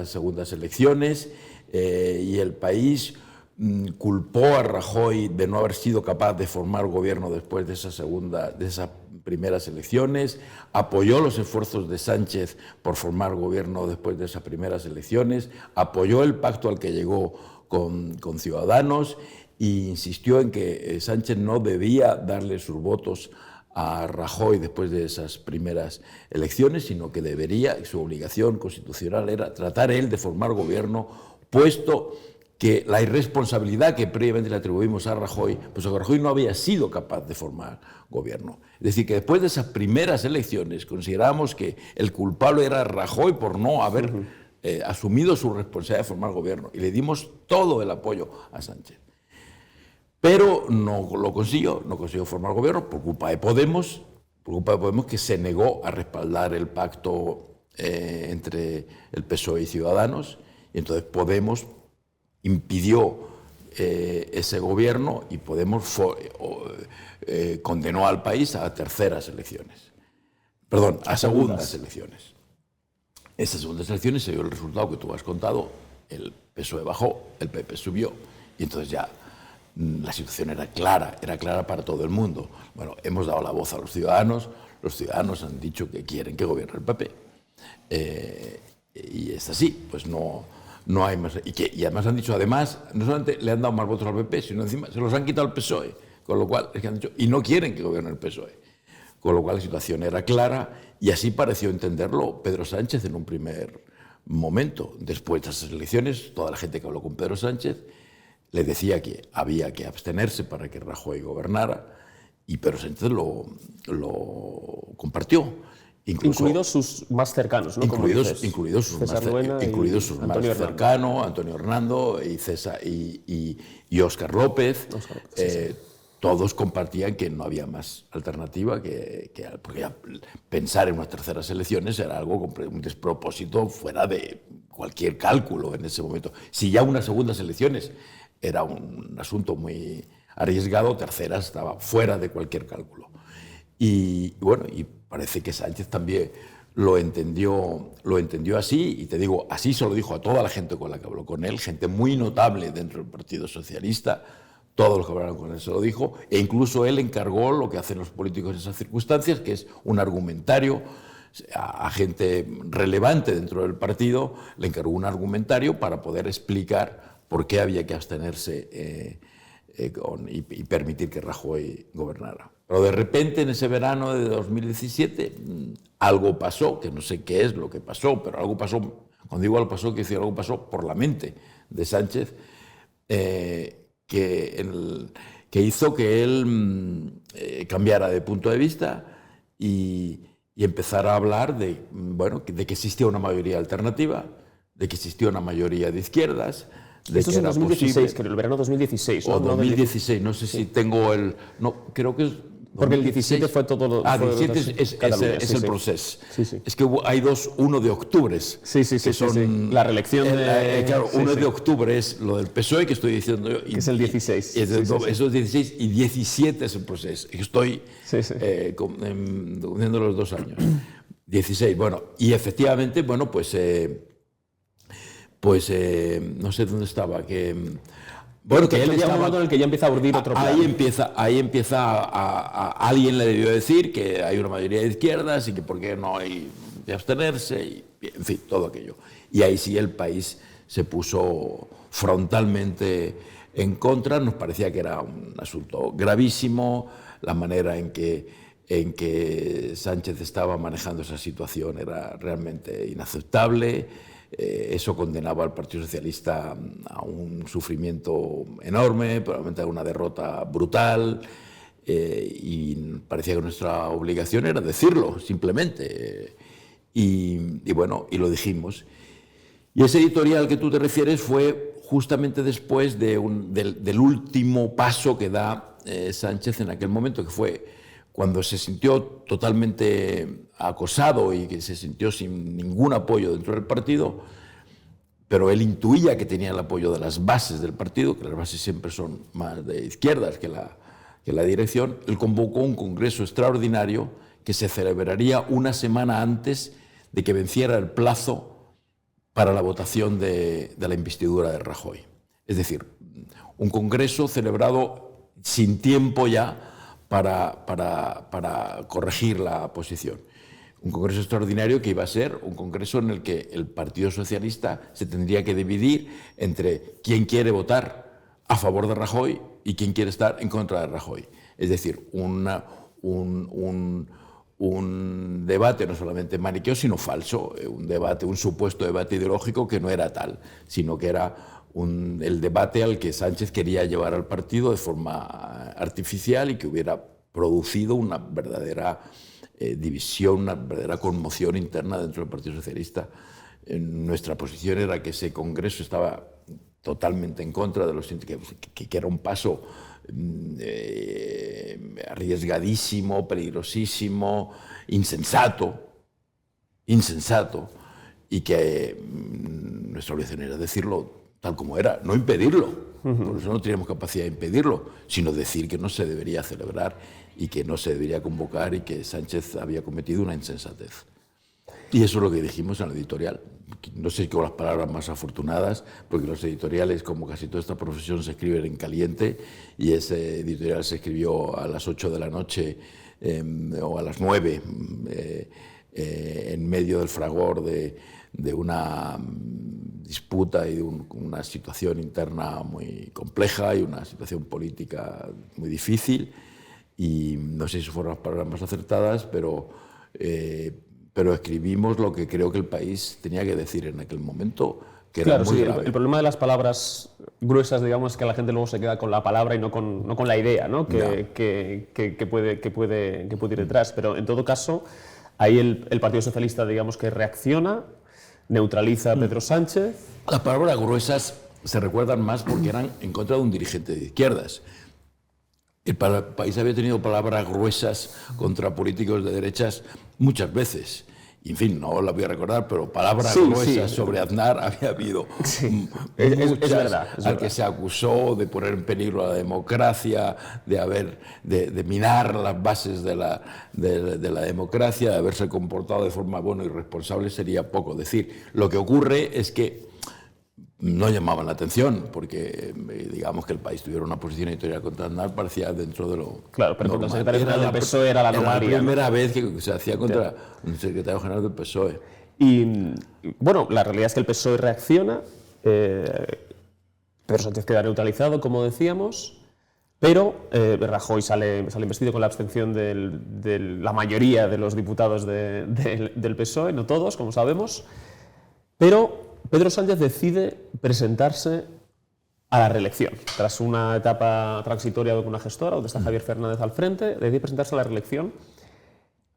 segundas elecciones, y el país culpó a Rajoy de no haber sido capaz de formar gobierno después de esas primeras elecciones, apoyó los esfuerzos de Sánchez por formar gobierno después de esas primeras elecciones, apoyó el pacto al que llegó con Ciudadanos e insistió en que Sánchez no debía darle sus votos a Rajoy después de esas primeras elecciones, sino que debería, su obligación constitucional era tratar él de formar gobierno, puesto que la irresponsabilidad que previamente le atribuimos a Rajoy, pues a Rajoy no había sido capaz de formar gobierno. Es decir, que después de esas primeras elecciones consideramos que el culpable era Rajoy por no haber asumido su responsabilidad de formar gobierno, y le dimos todo el apoyo a Sánchez. Pero no lo consiguió, no consiguió formar gobierno por culpa de Podemos, que se negó a respaldar el pacto entre el PSOE y Ciudadanos, y entonces Podemos impidió ese gobierno, y Podemos condenó al país a terceras elecciones. Perdón, a segundas elecciones. Esas segundas elecciones se dio el resultado que tú has contado: el PSOE bajó, el PP subió, y entonces ya la situación era clara para todo el mundo. Bueno, hemos dado la voz a los ciudadanos han dicho que quieren que gobierne el PP. Y es así, pues no hay más. Y además han dicho, además, no solamente le han dado más votos al PP, sino encima se los han quitado al PSOE, con lo cual es que han dicho, y no quieren que gobierne el PSOE. Con lo cual la situación era clara, y así pareció entenderlo Pedro Sánchez en un primer momento. Después de esas elecciones, toda la gente que habló con Pedro Sánchez le decía que había que abstenerse para que Rajoy gobernara, y Pedro Sánchez lo compartió. Incluidos sus más cercanos, ¿no? Incluidos sus César más, Luena incluidos sus más cercanos, Antonio Hernando y César y Óscar López. Sí. Todos compartían que no había más alternativa porque ya pensar en unas terceras elecciones era algo un despropósito fuera de cualquier cálculo en ese momento. Si ya unas segundas elecciones era un asunto muy arriesgado, terceras estaba fuera de cualquier cálculo. Y bueno, y parece que Sánchez también lo entendió así, y te digo, así se lo dijo a toda la gente con la que habló con él, gente muy notable dentro del Partido Socialista. Todos los que hablaron con él se lo dijo, e incluso él encargó lo que hacen los políticos en esas circunstancias, que es un argumentario a gente relevante dentro del partido, le encargó un argumentario para poder explicar por qué había que abstenerse y permitir que Rajoy gobernara. Pero de repente en ese verano de 2017 algo pasó, que no sé qué es lo que pasó, pero algo pasó, cuando digo algo pasó, quiero decir algo pasó por la mente de Sánchez, que hizo que él cambiara de punto de vista y empezara a hablar de que existía una mayoría alternativa, de que existía una mayoría de izquierdas. Esto es en 2016, creo, el verano 2016. O 2016, no sé si tengo el... No, creo que es... Porque el 17 fue todo lo... Ah, 17 es el proceso. Sí, sí. Es que hay uno de octubre. Sí. La reelección de... Claro, uno de octubre es lo del PSOE, que estoy diciendo yo. Que es el 16. Eso es 16 y 17 es el proceso. Estoy uniendo los 2 años. 16, bueno, y efectivamente, bueno, pues no sé dónde estaba, bueno, que él llega un momento en el que ya empieza a urdir otro plan. Ahí empieza alguien le debió decir que hay una mayoría de izquierdas y que por qué no hay de abstenerse, y en fin, todo aquello. Y ahí sí el país se puso frontalmente en contra, nos parecía que era un asunto gravísimo, la manera en que Sánchez estaba manejando esa situación era realmente inaceptable. Eso condenaba al Partido Socialista a un sufrimiento enorme, probablemente a una derrota brutal, y parecía que nuestra obligación era decirlo, simplemente. Y bueno, y lo dijimos. Y ese editorial que tú te refieres fue justamente después del último paso que da Sánchez en aquel momento, que fue cuando se sintió totalmente acosado y que se sintió sin ningún apoyo dentro del partido, pero él intuía que tenía el apoyo de las bases del partido, que las bases siempre son más de izquierdas que la dirección. Él convocó un congreso extraordinario que se celebraría una semana antes de que venciera el plazo para la votación de la investidura de Rajoy. Es decir, un congreso celebrado sin tiempo ya para corregir la posición. Un congreso extraordinario que iba a ser un congreso en el que el Partido Socialista se tendría que dividir entre quién quiere votar a favor de Rajoy y quién quiere estar en contra de Rajoy. Es decir, un debate no solamente maniqueo, sino falso, un supuesto debate ideológico que no era tal, sino que era el debate al que Sánchez quería llevar al partido de forma artificial y que hubiera producido una verdadera división, una verdadera conmoción interna dentro del Partido Socialista. Nuestra posición era que ese congreso estaba totalmente en contra de que era un paso arriesgadísimo, peligrosísimo, insensato, y que nuestra obligación era decirlo tal como era, no impedirlo. Por eso no teníamos capacidad de impedirlo, sino decir que no se debería celebrar y que no se debería convocar y que Sánchez había cometido una insensatez. Y eso es lo que dijimos en el editorial. No sé con las palabras más afortunadas, porque los editoriales, como casi toda esta profesión, se escriben en caliente, y ese editorial se escribió a las 8 de la noche o a las 9, en medio del fragor de una disputa y de una situación interna muy compleja y una situación política muy difícil. Y no sé si fueron las palabras más acertadas, pero escribimos lo que creo que el país tenía que decir en aquel momento, que era muy grave. El problema de las palabras gruesas, digamos, es que la gente luego se queda con la palabra y no con la idea, ¿no? Que puede ir detrás. Pero en todo caso, Ahí el Partido Socialista, digamos que reacciona, neutraliza a Pedro Sánchez. Las palabras gruesas se recuerdan más porque eran en contra de un dirigente de izquierdas. El país había tenido palabras gruesas contra políticos de derechas muchas veces. Y, en fin, no las voy a recordar, pero palabras gruesas sobre Aznar había habido muchas, es verdad, al que se acusó de poner en peligro a la democracia, de minar las bases de la democracia, de haberse comportado de forma buena y responsable, sería poco decir. Lo que ocurre es que no llamaban la atención, porque digamos que el país tuviera una posición editorial contra Aznar parecía dentro de lo Claro, pero contra el secretario general del PSOE era la anomalía. anomalía. Era la primera vez que se hacía contra un secretario general del PSOE. Y bueno, la realidad es que el PSOE reacciona, Pedro Sánchez queda neutralizado, como decíamos, pero Rajoy sale investido con la abstención de la mayoría de los diputados del PSOE, no todos, como sabemos, pero Pedro Sánchez decide presentarse a la reelección. Tras una etapa transitoria con una gestora, donde está Javier Fernández al frente, decide presentarse a la reelección.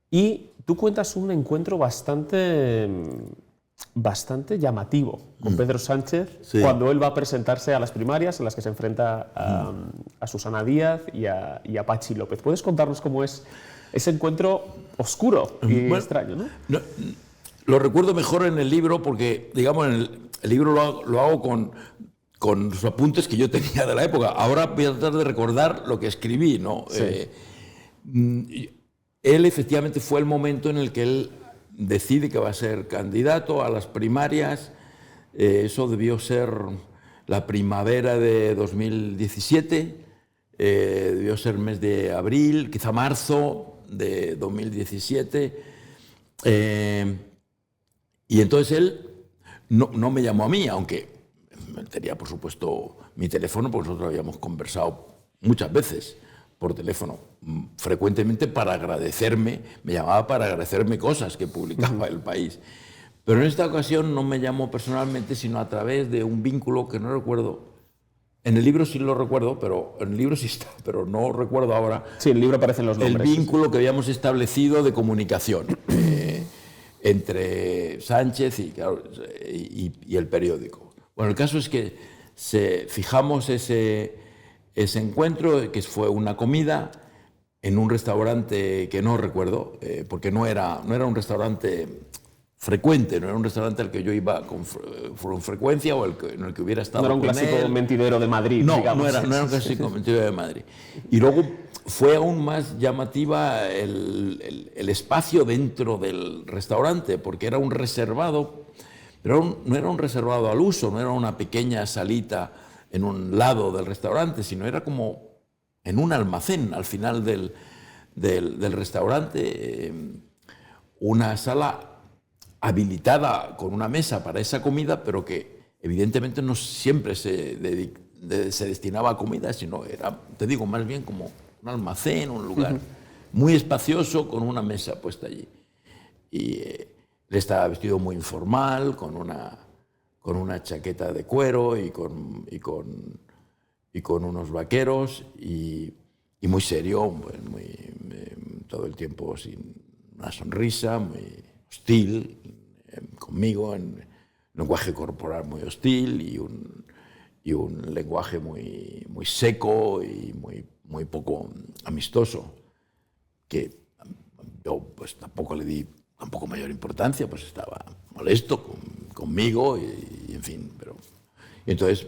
Y tú cuentas un encuentro bastante llamativo con Pedro Sánchez cuando él va a presentarse a las primarias en las que se enfrenta a Susana Díaz y a Patxi López. ¿Puedes contarnos cómo es ese encuentro oscuro y extraño, ¿no? Lo recuerdo mejor en el libro porque, digamos, en el libro lo hago con los apuntes que yo tenía de la época. Ahora voy a tratar de recordar lo que escribí, ¿no? Sí. Él efectivamente fue el momento en el que él decide que va a ser candidato a las primarias. Eso debió ser la primavera de 2017, debió ser mes de abril, quizá marzo de 2017. Y entonces él no me llamó a mí, aunque tenía, por supuesto, mi teléfono, porque nosotros habíamos conversado muchas veces por teléfono, frecuentemente para agradecerme, me llamaba para agradecerme cosas que publicaba El País. Pero en esta ocasión no me llamó personalmente, sino a través de un vínculo que no recuerdo. En el libro sí lo recuerdo, pero en el libro sí está, pero no recuerdo ahora. Sí, en el libro aparecen los nombres. El vínculo que habíamos establecido de comunicación entre Sánchez y el periódico. Bueno, el caso es que fijamos ese encuentro, que fue una comida en un restaurante que no recuerdo, porque no era un restaurante frecuente, no era un restaurante al que yo iba con frecuencia o en el que hubiera estado. No era un clásico mentidero de Madrid, digamos. No era un clásico mentidero de Madrid. Y luego fue aún más llamativa el espacio dentro del restaurante, porque era un reservado, pero no era un reservado al uso, no era una pequeña salita en un lado del restaurante, sino era como en un almacén al final del restaurante, una sala habilitada con una mesa para esa comida, pero que evidentemente no siempre se destinaba a comida, sino era, te digo, más bien como un almacén, un lugar muy espacioso con una mesa puesta allí. Y él estaba vestido muy informal, con una chaqueta de cuero y con unos vaqueros y muy serio, todo el tiempo sin una sonrisa, muy hostil conmigo, en lenguaje corporal muy hostil y un lenguaje muy seco y muy poco amistoso, que yo pues tampoco le di mayor importancia, pues estaba molesto conmigo y en fin. Y entonces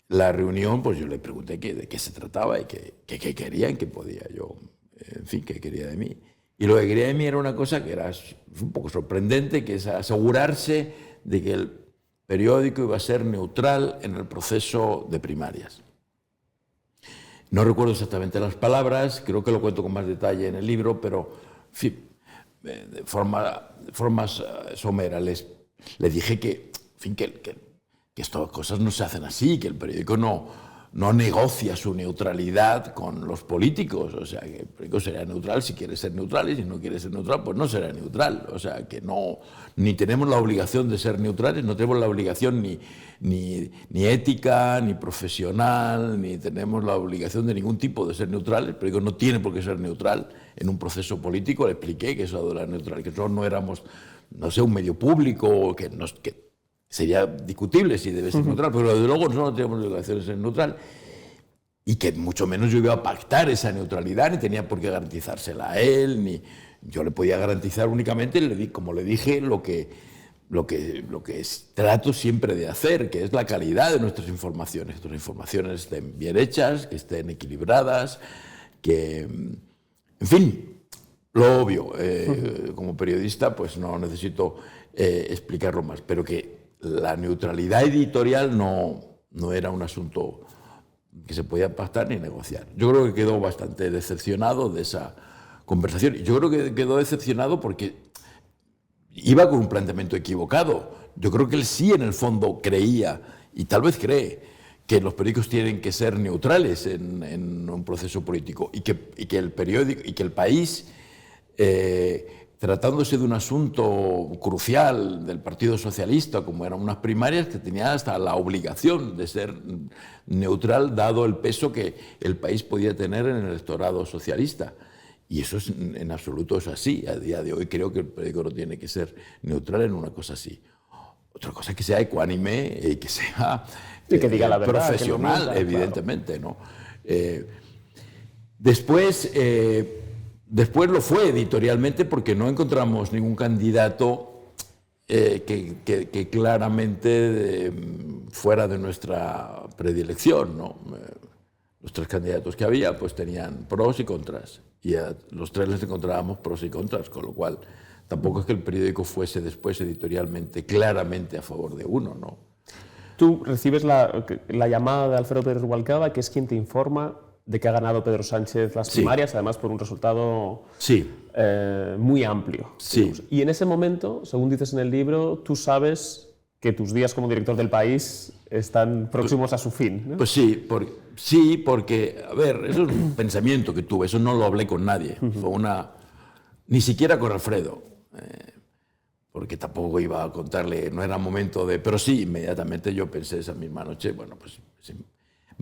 la reunión, pues yo le pregunté de qué se trataba y qué quería, en qué podía yo, en fin, qué quería de mí. Y lo que quería de mí era una cosa que era un poco sorprendente, que es asegurarse de que el periódico iba a ser neutral en el proceso de primarias. No recuerdo exactamente las palabras, creo que lo cuento con más detalle en el libro, pero en fin, de formas someras le dije que estas cosas no se hacen así, que el periódico no no negocia su neutralidad con los políticos. O sea, que el político será neutral si quiere ser neutral, y si no quiere ser neutral, pues no será neutral. O sea, que no, ni tenemos la obligación de ser neutrales, no tenemos la obligación ni ética, ni profesional, ni tenemos la obligación de ningún tipo de ser neutrales. El político no tiene por qué ser neutral en un proceso político. Le expliqué que eso de la neutralidad, que nosotros no éramos, no sé, un medio público, que sería discutible si debe ser neutral, pero desde luego nosotros no tenemos obligación de ser neutral, y que mucho menos yo iba a pactar esa neutralidad, ni tenía por qué garantizársela a él, ni yo le podía garantizar únicamente, como le dije, lo que trato siempre de hacer, que es la calidad de nuestras informaciones, que nuestras informaciones estén bien hechas, que estén equilibradas, que, en fin, lo obvio, como periodista pues no necesito explicarlo más, pero que la neutralidad editorial no era un asunto que se podía pactar ni negociar. Yo creo que quedó bastante decepcionado de esa conversación. Y yo creo que quedó decepcionado porque iba con un planteamiento equivocado. Yo creo que él sí en el fondo creía, y tal vez cree, que los periódicos tienen que ser neutrales en un proceso político, y que el periódico y que el país, tratándose de un asunto crucial del Partido Socialista, como eran unas primarias, que tenía hasta la obligación de ser neutral, dado el peso que el país podía tener en el electorado socialista. Y eso en absoluto es así. A día de hoy creo que el periódico no tiene que ser neutral en una cosa así. Otra cosa es que sea ecuánime y que sea y que diga la verdad, profesional, que no mienta, evidentemente, claro. ¿No? Después lo fue editorialmente, porque no encontramos ningún candidato que claramente fuera de nuestra predilección, ¿no? Los tres candidatos que había pues tenían pros y contras, y a los tres les encontrábamos pros y contras, con lo cual tampoco es que el periódico fuese después editorialmente claramente a favor de uno, ¿no? Tú recibes la llamada de Alfredo Pérez Rubalcaba, que es quien te informa de que ha ganado Pedro Sánchez las primarias, además por un resultado muy amplio. Sí. Y en ese momento, según dices en el libro, tú sabes que tus días como director del País están próximos a su fin, ¿no? Pues sí, porque, a ver, eso es un pensamiento que tuve, eso no lo hablé con nadie, fue ni siquiera con Alfredo, porque tampoco iba a contarle, no era momento de... Pero sí, inmediatamente yo pensé esa misma noche, bueno, pues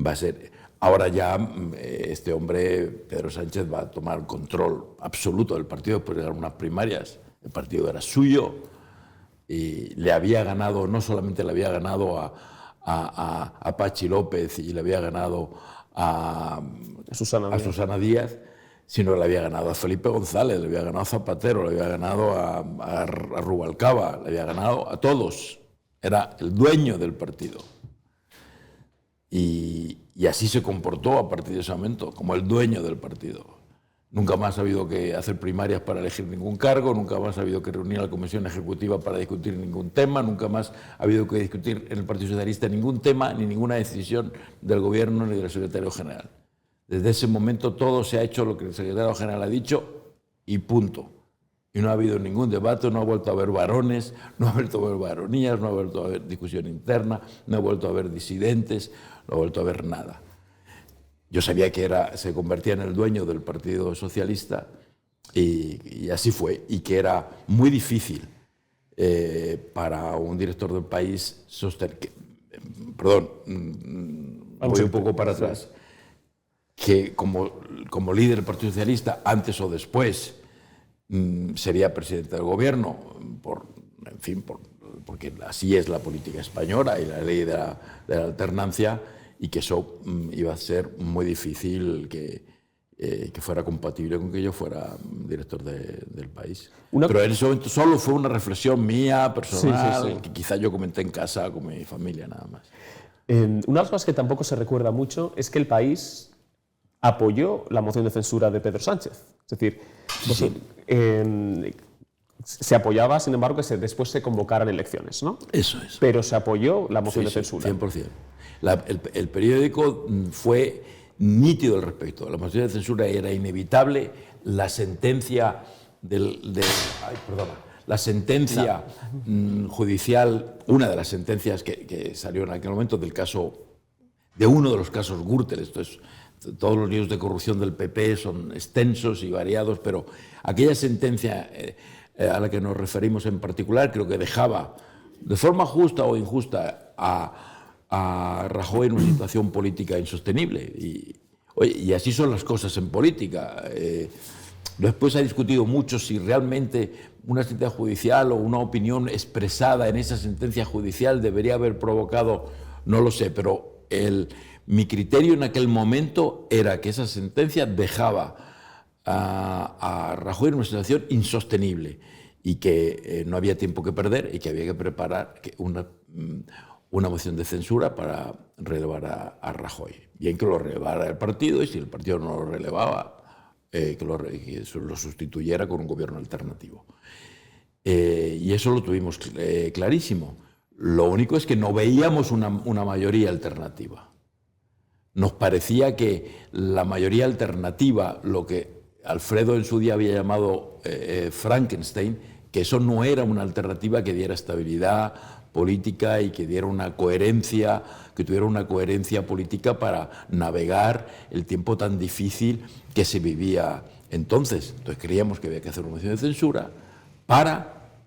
va a ser... Ahora ya este hombre, Pedro Sánchez, va a tomar control absoluto del partido después de ganar unas primarias. El partido era suyo y le había ganado, no solamente le había ganado a Pachi López y le había ganado a Susana Díaz, sino que le había ganado a Felipe González, le había ganado a Zapatero, le había ganado a Rubalcaba, le había ganado a todos. Era el dueño del partido. Y así se comportó a partir de ese momento, como el dueño del partido. Nunca más ha habido que hacer primarias para elegir ningún cargo, nunca más ha habido que reunir a la Comisión Ejecutiva para discutir ningún tema, nunca más ha habido que discutir en el Partido Socialista ningún tema, ni ninguna decisión del Gobierno ni del Secretario General. Desde ese momento todo se ha hecho lo que el Secretario General ha dicho y punto. Y no ha habido ningún debate, no ha vuelto a haber varones, no ha vuelto a haber varonías, no ha vuelto a haber discusión interna, no ha vuelto a haber disidentes, no ha vuelto a haber nada. Yo sabía que se convertía en el dueño del Partido Socialista y así fue, y que era muy difícil para un director del País sostener, voy un poco para atrás, que como líder del Partido Socialista, antes o después, sería presidente del Gobierno, porque así es la política española y la ley de la alternancia, y que eso iba a ser muy difícil que fuera compatible con que yo fuera director del País. Pero en ese momento solo fue una reflexión mía, personal, que quizá yo comenté en casa con mi familia nada más. Una de las cosas que tampoco se recuerda mucho es que el País apoyó la moción de censura de Pedro Sánchez. Es decir, se apoyaba, sin embargo, que después se convocaran elecciones, ¿no? Eso es. Pero se apoyó la moción de censura. 100%. El periódico fue nítido al respecto. La moción de censura era inevitable. La sentencia judicial, una de las sentencias que salió en aquel momento del caso de uno de los casos Gürtel. Todos los líos de corrupción del PP son extensos y variados, pero aquella sentencia a la que nos referimos en particular creo que dejaba, de forma justa o injusta, a Rajoy en una situación política insostenible. Y así son las cosas en política. Después se ha discutido mucho si realmente una sentencia judicial o una opinión expresada en esa sentencia judicial debería haber provocado, no lo sé, pero mi criterio en aquel momento era que esa sentencia dejaba a Rajoy en una situación insostenible y que no había tiempo que perder y que había que preparar una moción de censura para relevar a Rajoy. Bien que lo relevara el partido, y si el partido no lo relevaba, que lo sustituyera con un gobierno alternativo. Y eso lo tuvimos clarísimo. Lo único es que no veíamos una mayoría alternativa. Nos parecía que la mayoría alternativa, lo que Alfredo en su día había llamado Frankenstein, que eso no era una alternativa que diera estabilidad política y que diera una coherencia, que tuviera una coherencia política para navegar el tiempo tan difícil que se vivía entonces. Entonces creíamos que había que hacer una moción de censura para,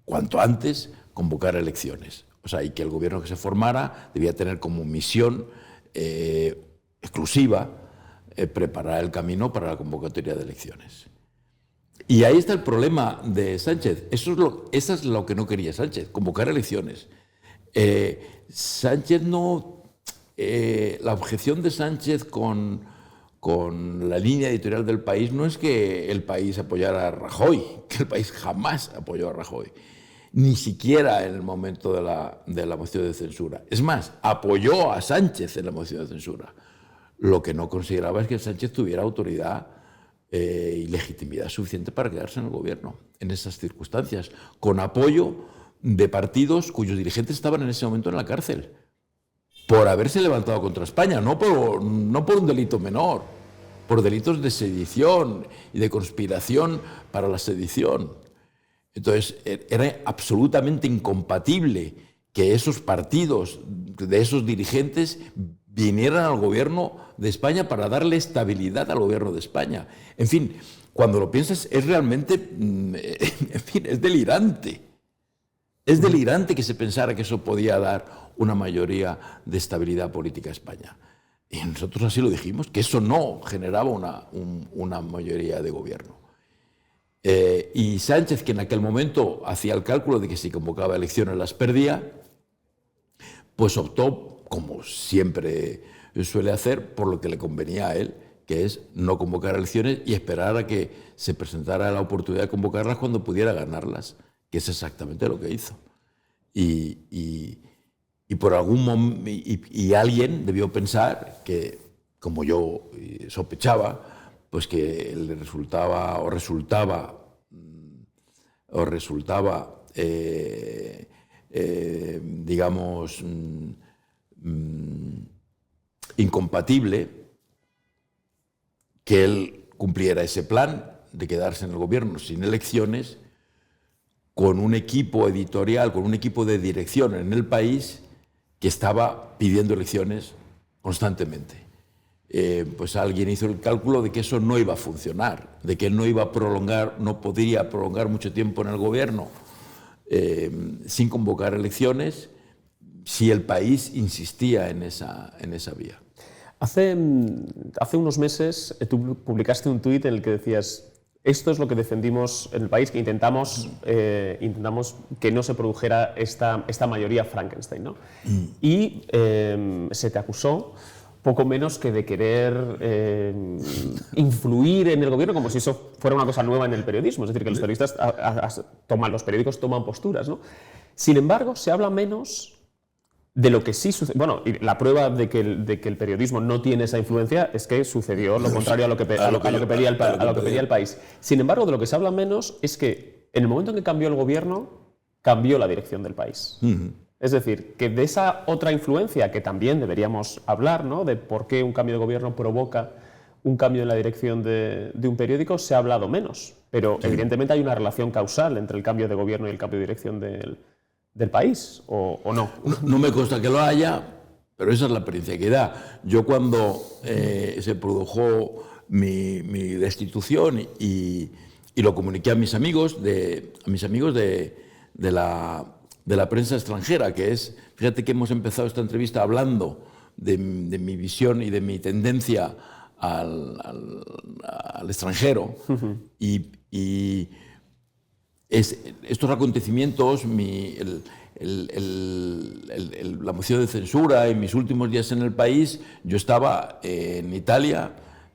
cuanto antes, convocar elecciones. O sea, y que el gobierno que se formara debía tener como misión exclusiva preparar el camino para la convocatoria de elecciones. Y ahí está el problema de Sánchez. Eso es lo que no quería Sánchez, convocar elecciones. Sánchez no... la objeción de Sánchez con la línea editorial del País no es que el País apoyara a Rajoy, que el País jamás apoyó a Rajoy, ni siquiera en el momento de la moción de censura. Es más, apoyó a Sánchez en la moción de censura. Lo que no consideraba es que Sánchez tuviera autoridad y legitimidad suficiente para quedarse en el gobierno en esas circunstancias, con apoyo de partidos cuyos dirigentes estaban en ese momento en la cárcel por haberse levantado contra España, no por un delito menor, por delitos de sedición y de conspiración para la sedición. Entonces era absolutamente incompatible que esos partidos de esos dirigentes vinieran al gobierno de España para darle estabilidad al gobierno de España. En fin, cuando lo piensas es realmente, en fin, es delirante. Es delirante que se pensara que eso podía dar una mayoría de estabilidad política a España. Y nosotros así lo dijimos, que eso no generaba una mayoría de gobierno. Y Sánchez, que en aquel momento hacía el cálculo de que si convocaba elecciones las perdía, pues optó, como siempre suele hacer, por lo que le convenía a él, que es no convocar elecciones y esperar a que se presentara la oportunidad de convocarlas cuando pudiera ganarlas, que es exactamente lo que hizo. Y por algún momento, y alguien debió pensar que, como yo sospechaba, pues que le resultaba digamos, incompatible que él cumpliera ese plan de quedarse en el gobierno sin elecciones, con un equipo editorial, con un equipo de dirección en el País que estaba pidiendo elecciones constantemente. Pues alguien hizo el cálculo de que eso no iba a funcionar, de que él no podría prolongar mucho tiempo en el gobierno sin convocar elecciones si el País insistía en esa vía. Hace unos meses tú publicaste un tuit en el que decías: esto es lo que defendimos en el País, que intentamos que no se produjera esta mayoría Frankenstein, ¿no? Y se te acusó poco menos que de querer influir en el gobierno, como si eso fuera una cosa nueva en el periodismo, es decir, que los periodistas los periódicos toman posturas, ¿no? Sin embargo, se habla menos de lo que sí sucede. Bueno, y la prueba de que el periodismo no tiene esa influencia es que sucedió lo contrario a lo que pedía el País. Sin embargo, de lo que se habla menos es que en el momento en que cambió el gobierno, cambió la dirección del país. Es decir, que de esa otra influencia que también deberíamos hablar, ¿no?, de por qué un cambio de gobierno provoca un cambio en la dirección de un periódico, se ha hablado menos. Pero sí, evidentemente hay una relación causal entre el cambio de gobierno y el cambio de dirección del país, ¿o no? No me consta que lo haya, pero esa es la experiencia que da. Yo cuando se produjo mi destitución y lo comuniqué a mis amigos de la prensa extranjera, que es, fíjate que hemos empezado esta entrevista hablando de mi visión y de mi tendencia al extranjero, y estos acontecimientos, la moción de censura en mis últimos días en el país, yo estaba en Italia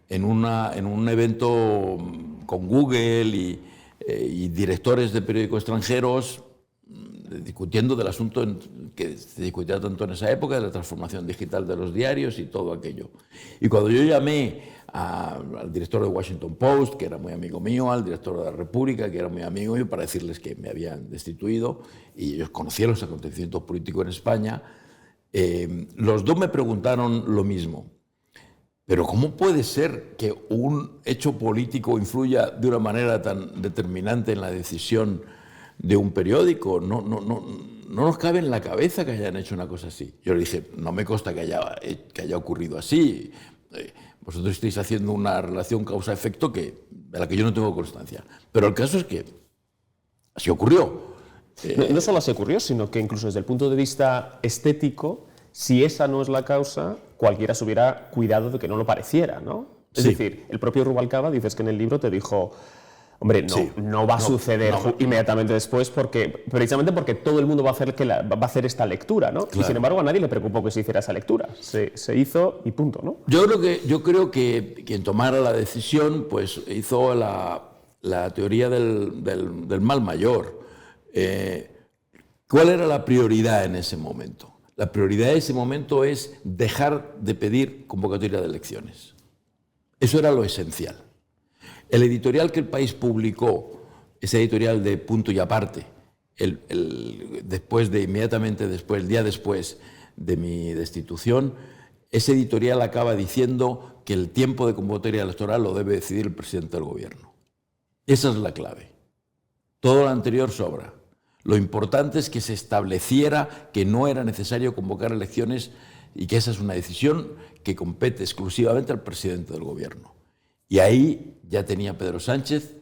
en un evento con Google y directores de periódicos extranjeros discutiendo del asunto que se discutía tanto en esa época, de la transformación digital de los diarios y todo aquello. Y cuando yo llamé al director de Washington Post, que era muy amigo mío, al director de la República, que era muy amigo mío, para decirles que me habían destituido, y ellos conocieron los acontecimientos políticos en España, los dos me preguntaron lo mismo. Pero ¿cómo puede ser que un hecho político influya de una manera tan determinante en la decisión de un periódico? No nos cabe en la cabeza que hayan hecho una cosa así. Yo le dije, no me consta que haya ocurrido así. Vosotros estáis haciendo una relación causa-efecto de la que yo no tengo constancia. Pero el caso es que así ocurrió. No solo así ocurrió, sino que incluso desde el punto de vista estético, si esa no es la causa, cualquiera se hubiera cuidado de que no lo pareciera, ¿no? Es decir, el propio Rubalcaba, dices que en el libro te dijo, hombre, no va a suceder inmediatamente después, precisamente porque todo el mundo va a hacer esta lectura, ¿no? Claro. Y sin embargo a nadie le preocupó que se hiciera esa lectura. Se hizo y punto, ¿no? Yo creo que quien tomara la decisión pues hizo la teoría del mal mayor. ¿Cuál era la prioridad en ese momento? La prioridad de ese momento es dejar de pedir convocatoria de elecciones. Eso era lo esencial. El editorial que El País publicó, ese editorial de Punto y Aparte, inmediatamente después, el día después de mi destitución, ese editorial acaba diciendo que el tiempo de convocatoria electoral lo debe decidir el presidente del gobierno. Esa es la clave. Todo lo anterior sobra. Lo importante es que se estableciera que no era necesario convocar elecciones y que esa es una decisión que compete exclusivamente al presidente del gobierno. Y ahí ya tenía Pedro Sánchez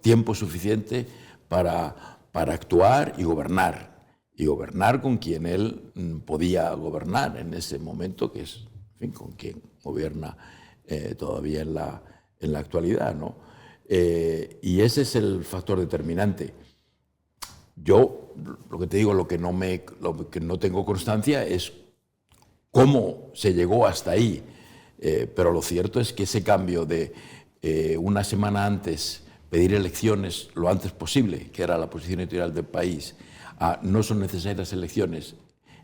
tiempo suficiente para actuar y gobernar con quien él podía gobernar en ese momento, que es, en fin, con quien gobierna todavía en la actualidad, ¿no? Y ese es el factor determinante. Yo, lo que te digo, lo que no tengo constancia es cómo se llegó hasta ahí, pero lo cierto es que ese cambio de una semana antes pedir elecciones lo antes posible, que era la posición editorial del país, a no son necesarias elecciones,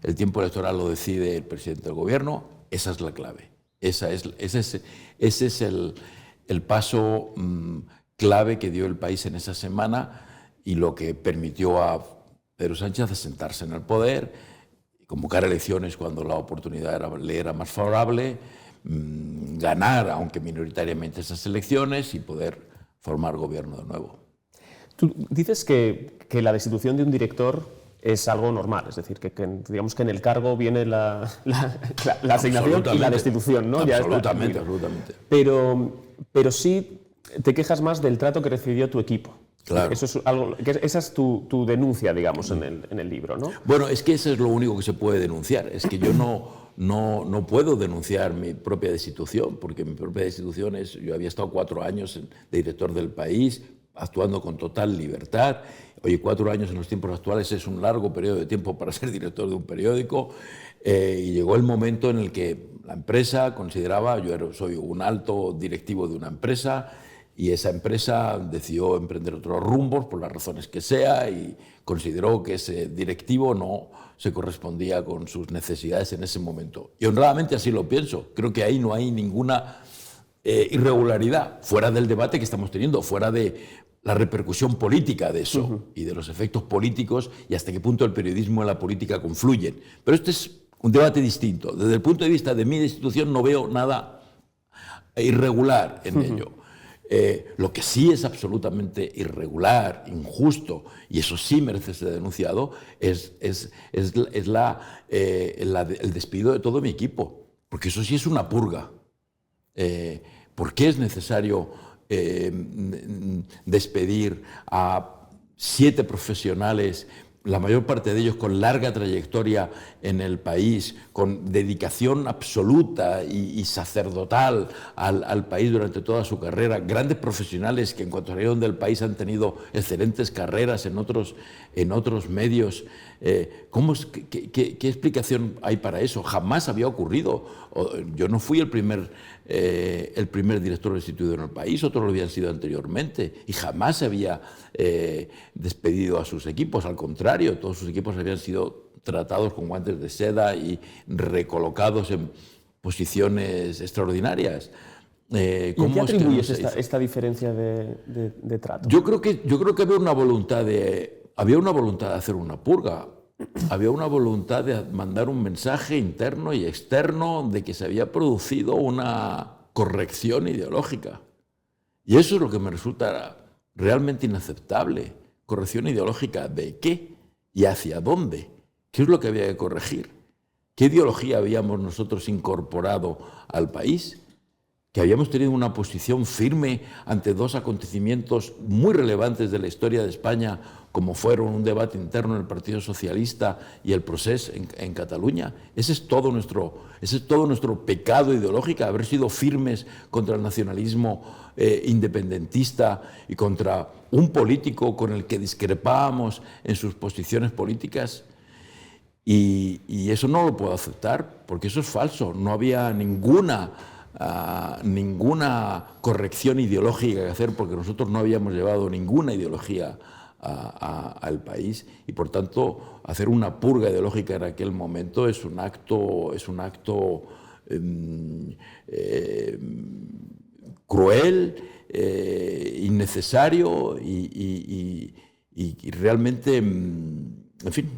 el tiempo electoral lo decide el presidente del gobierno, esa es la clave. Ese es el paso clave que dio el país en esa semana y lo que permitió a Pedro Sánchez asentarse en el poder, convocar elecciones cuando la oportunidad le era más favorable, ganar, aunque minoritariamente, esas elecciones y poder formar gobierno de nuevo. Tú dices que la destitución de un director es algo normal, es decir, que digamos que en el cargo viene la asignación y la destitución, ¿no? Absolutamente. Pero sí te quejas más del trato que recibió tu equipo. Claro. Esa es tu denuncia, digamos, en el libro, ¿no? Bueno, es que eso es lo único que se puede denunciar. Es que yo no puedo denunciar mi propia destitución, porque mi propia destitución es... Yo había estado 4 años de director del país, actuando con total libertad. Oye, 4 años en los tiempos actuales es un largo periodo de tiempo para ser director de un periódico. Y llegó el momento en el que la empresa consideraba... soy un alto directivo de una empresa... Y esa empresa decidió emprender otros rumbos por las razones que sea y consideró que ese directivo no se correspondía con sus necesidades en ese momento. Y honradamente así lo pienso. Creo que ahí no hay ninguna irregularidad, fuera del debate que estamos teniendo, fuera de la repercusión política de eso y de los efectos políticos y hasta qué punto el periodismo y la política confluyen. Pero este es un debate distinto. Desde el punto de vista de mi destitución no veo nada irregular en ello. Lo que sí es absolutamente irregular, injusto, y eso sí merece ser denunciado, es el despido de todo mi equipo, porque eso sí es una purga. ¿Por qué es necesario despedir a 7 profesionales, la mayor parte de ellos con larga trayectoria en el país, con dedicación absoluta y sacerdotal al país durante toda su carrera, grandes profesionales que en cuanto salieron del país han tenido excelentes carreras en otros medios? ¿Qué explicación hay para eso? Jamás había ocurrido. Yo no fui el primer director destituido en el país, otros lo habían sido anteriormente, y jamás se había despedido a sus equipos. Al contrario, todos sus equipos habían sido tratados con guantes de seda y recolocados en posiciones extraordinarias. ¿Y qué atribuyes esta diferencia de trato? Yo creo que había una voluntad de hacer una purga. Había una voluntad de mandar un mensaje interno y externo de que se había producido una corrección ideológica. Y eso es lo que me resulta realmente inaceptable. ¿Corrección ideológica de qué? ¿Y hacia dónde? ¿Qué es lo que había que corregir? ¿Qué ideología habíamos nosotros incorporado al país? Que habíamos tenido una posición firme ante 2 acontecimientos muy relevantes de la historia de España, como fueron un debate interno en el Partido Socialista y el Procés en Cataluña. Ese es todo nuestro pecado ideológico, haber sido firmes contra el nacionalismo independentista y contra un político con el que discrepábamos en sus posiciones políticas. Y eso no lo puedo aceptar, porque eso es falso. No había ninguna corrección ideológica que hacer, porque nosotros no habíamos llevado ninguna ideología al país, y por tanto hacer una purga ideológica en aquel momento es un acto cruel, innecesario y realmente, en fin,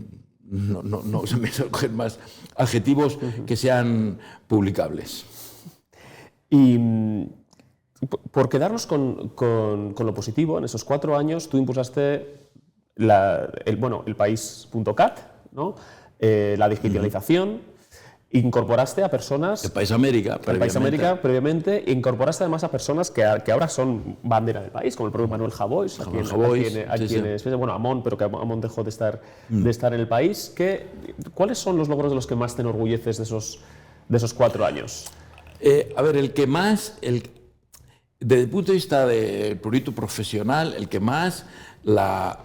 no se me surgen más adjetivos que sean publicables. Y por quedarnos con lo positivo, en esos 4 años tú impulsaste el país.cat, ¿no? La digitalización, incorporaste a personas... El País América, previamente, incorporaste además a personas que ahora son bandera del país, como el propio Manuel Javois, Amón, pero que Amón dejó de estar en el país. ¿Cuáles son los logros de los que más te enorgulleces de esos 4 años? El que más, desde el punto de vista del proyecto profesional, el que más, la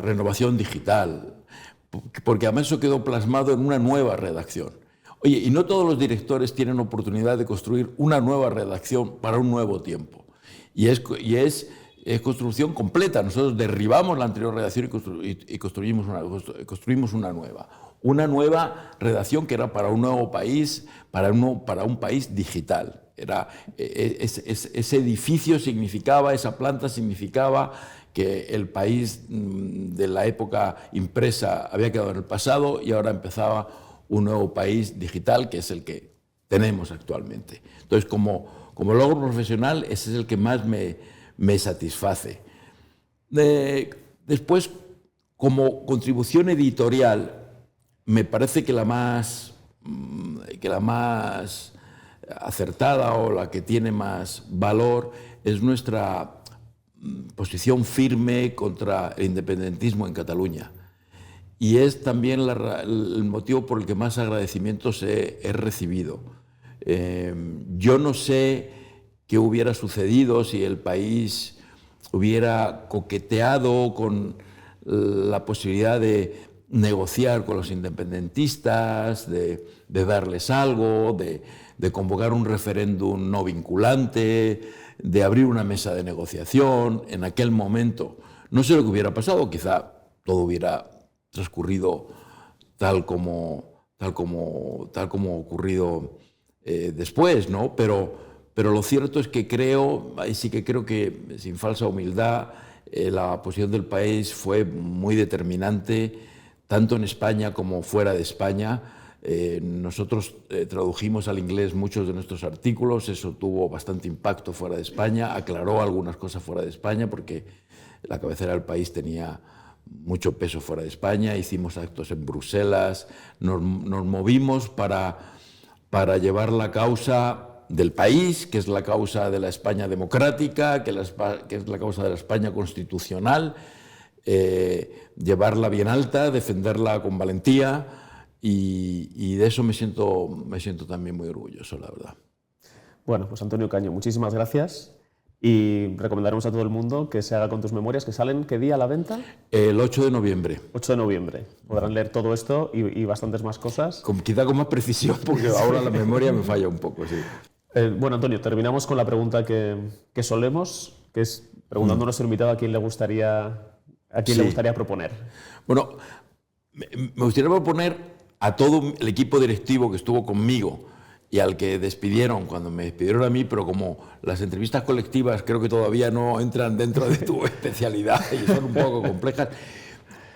renovación digital, porque además eso quedó plasmado en una nueva redacción. Oye, y no todos los directores tienen oportunidad de construir una nueva redacción para un nuevo tiempo. Y es construcción completa. Nosotros derribamos la anterior redacción y construimos una nueva. Una nueva redacción que era para un nuevo país, para un país digital. Ese edificio significaba, esa planta significaba que el país de la época impresa había quedado en el pasado y ahora empezaba un nuevo país digital, que es el que tenemos actualmente. Entonces, como logro profesional, ese es el que más me satisface. Después, como contribución editorial, me parece que la más acertada o la que tiene más valor es nuestra posición firme contra el independentismo en Cataluña. Y es también el motivo por el que más agradecimientos he recibido. Yo no sé qué hubiera sucedido si el país hubiera coqueteado con la posibilidad de negociar con los independentistas, de darles algo, de convocar un referéndum no vinculante, de abrir una mesa de negociación. En aquel momento no sé lo que hubiera pasado, quizá todo hubiera transcurrido tal como ha ocurrido después, ¿no? Pero lo cierto es que sí que creo que, sin falsa humildad, la posición del país fue muy determinante, tanto en España como fuera de España, Nosotros tradujimos al inglés muchos de nuestros artículos, eso tuvo bastante impacto fuera de España, aclaró algunas cosas fuera de España porque la cabecera del país tenía mucho peso fuera de España, hicimos actos en Bruselas, nos movimos para llevar la causa del país, que es la causa de la España democrática, que es la causa de la España constitucional, llevarla bien alta, defenderla con valentía, y de eso me siento también muy orgulloso, la verdad. Bueno, pues Antonio Caño, muchísimas gracias. Y recomendaremos a todo el mundo que se haga con tus memorias, que salen, ¿qué día a la venta? El 8 de noviembre. 8 de noviembre. Podrán leer todo esto y bastantes más cosas. Quizá con más precisión, porque ahora la memoria me falla un poco, sí. Bueno, Antonio, terminamos con la pregunta que solemos, que es preguntando a nuestro invitado a quién le gustaría proponer. Bueno, me gustaría proponer a todo el equipo directivo que estuvo conmigo y al que despidieron cuando me despidieron a mí, pero como las entrevistas colectivas creo que todavía no entran dentro de tu especialidad y son un poco complejas.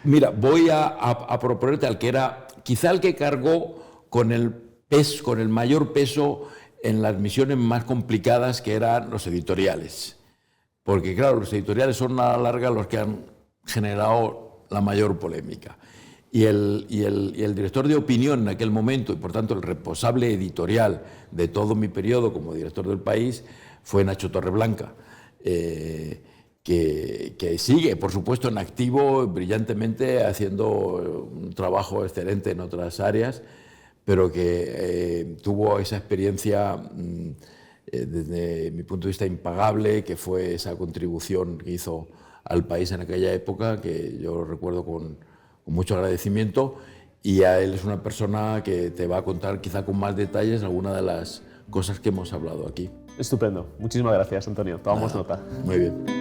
Mira, voy a proponerte al que era, quizá el que cargó con el mayor peso en las misiones más complicadas, que eran los editoriales. Porque claro, los editoriales son a la larga los que han generado la mayor polémica. Y el director de opinión en aquel momento, y por tanto el responsable editorial de todo mi periodo como director del País, fue Nacho Torreblanca, que sigue, por supuesto, en activo, brillantemente, haciendo un trabajo excelente en otras áreas, pero que tuvo esa experiencia, desde mi punto de vista, impagable, que fue esa contribución que hizo al país en aquella época, que yo recuerdo con mucho agradecimiento, y a él es una persona que te va a contar quizá con más detalles algunas de las cosas que hemos hablado aquí. Estupendo. Muchísimas gracias, Antonio. Tomamos nota. Muy bien.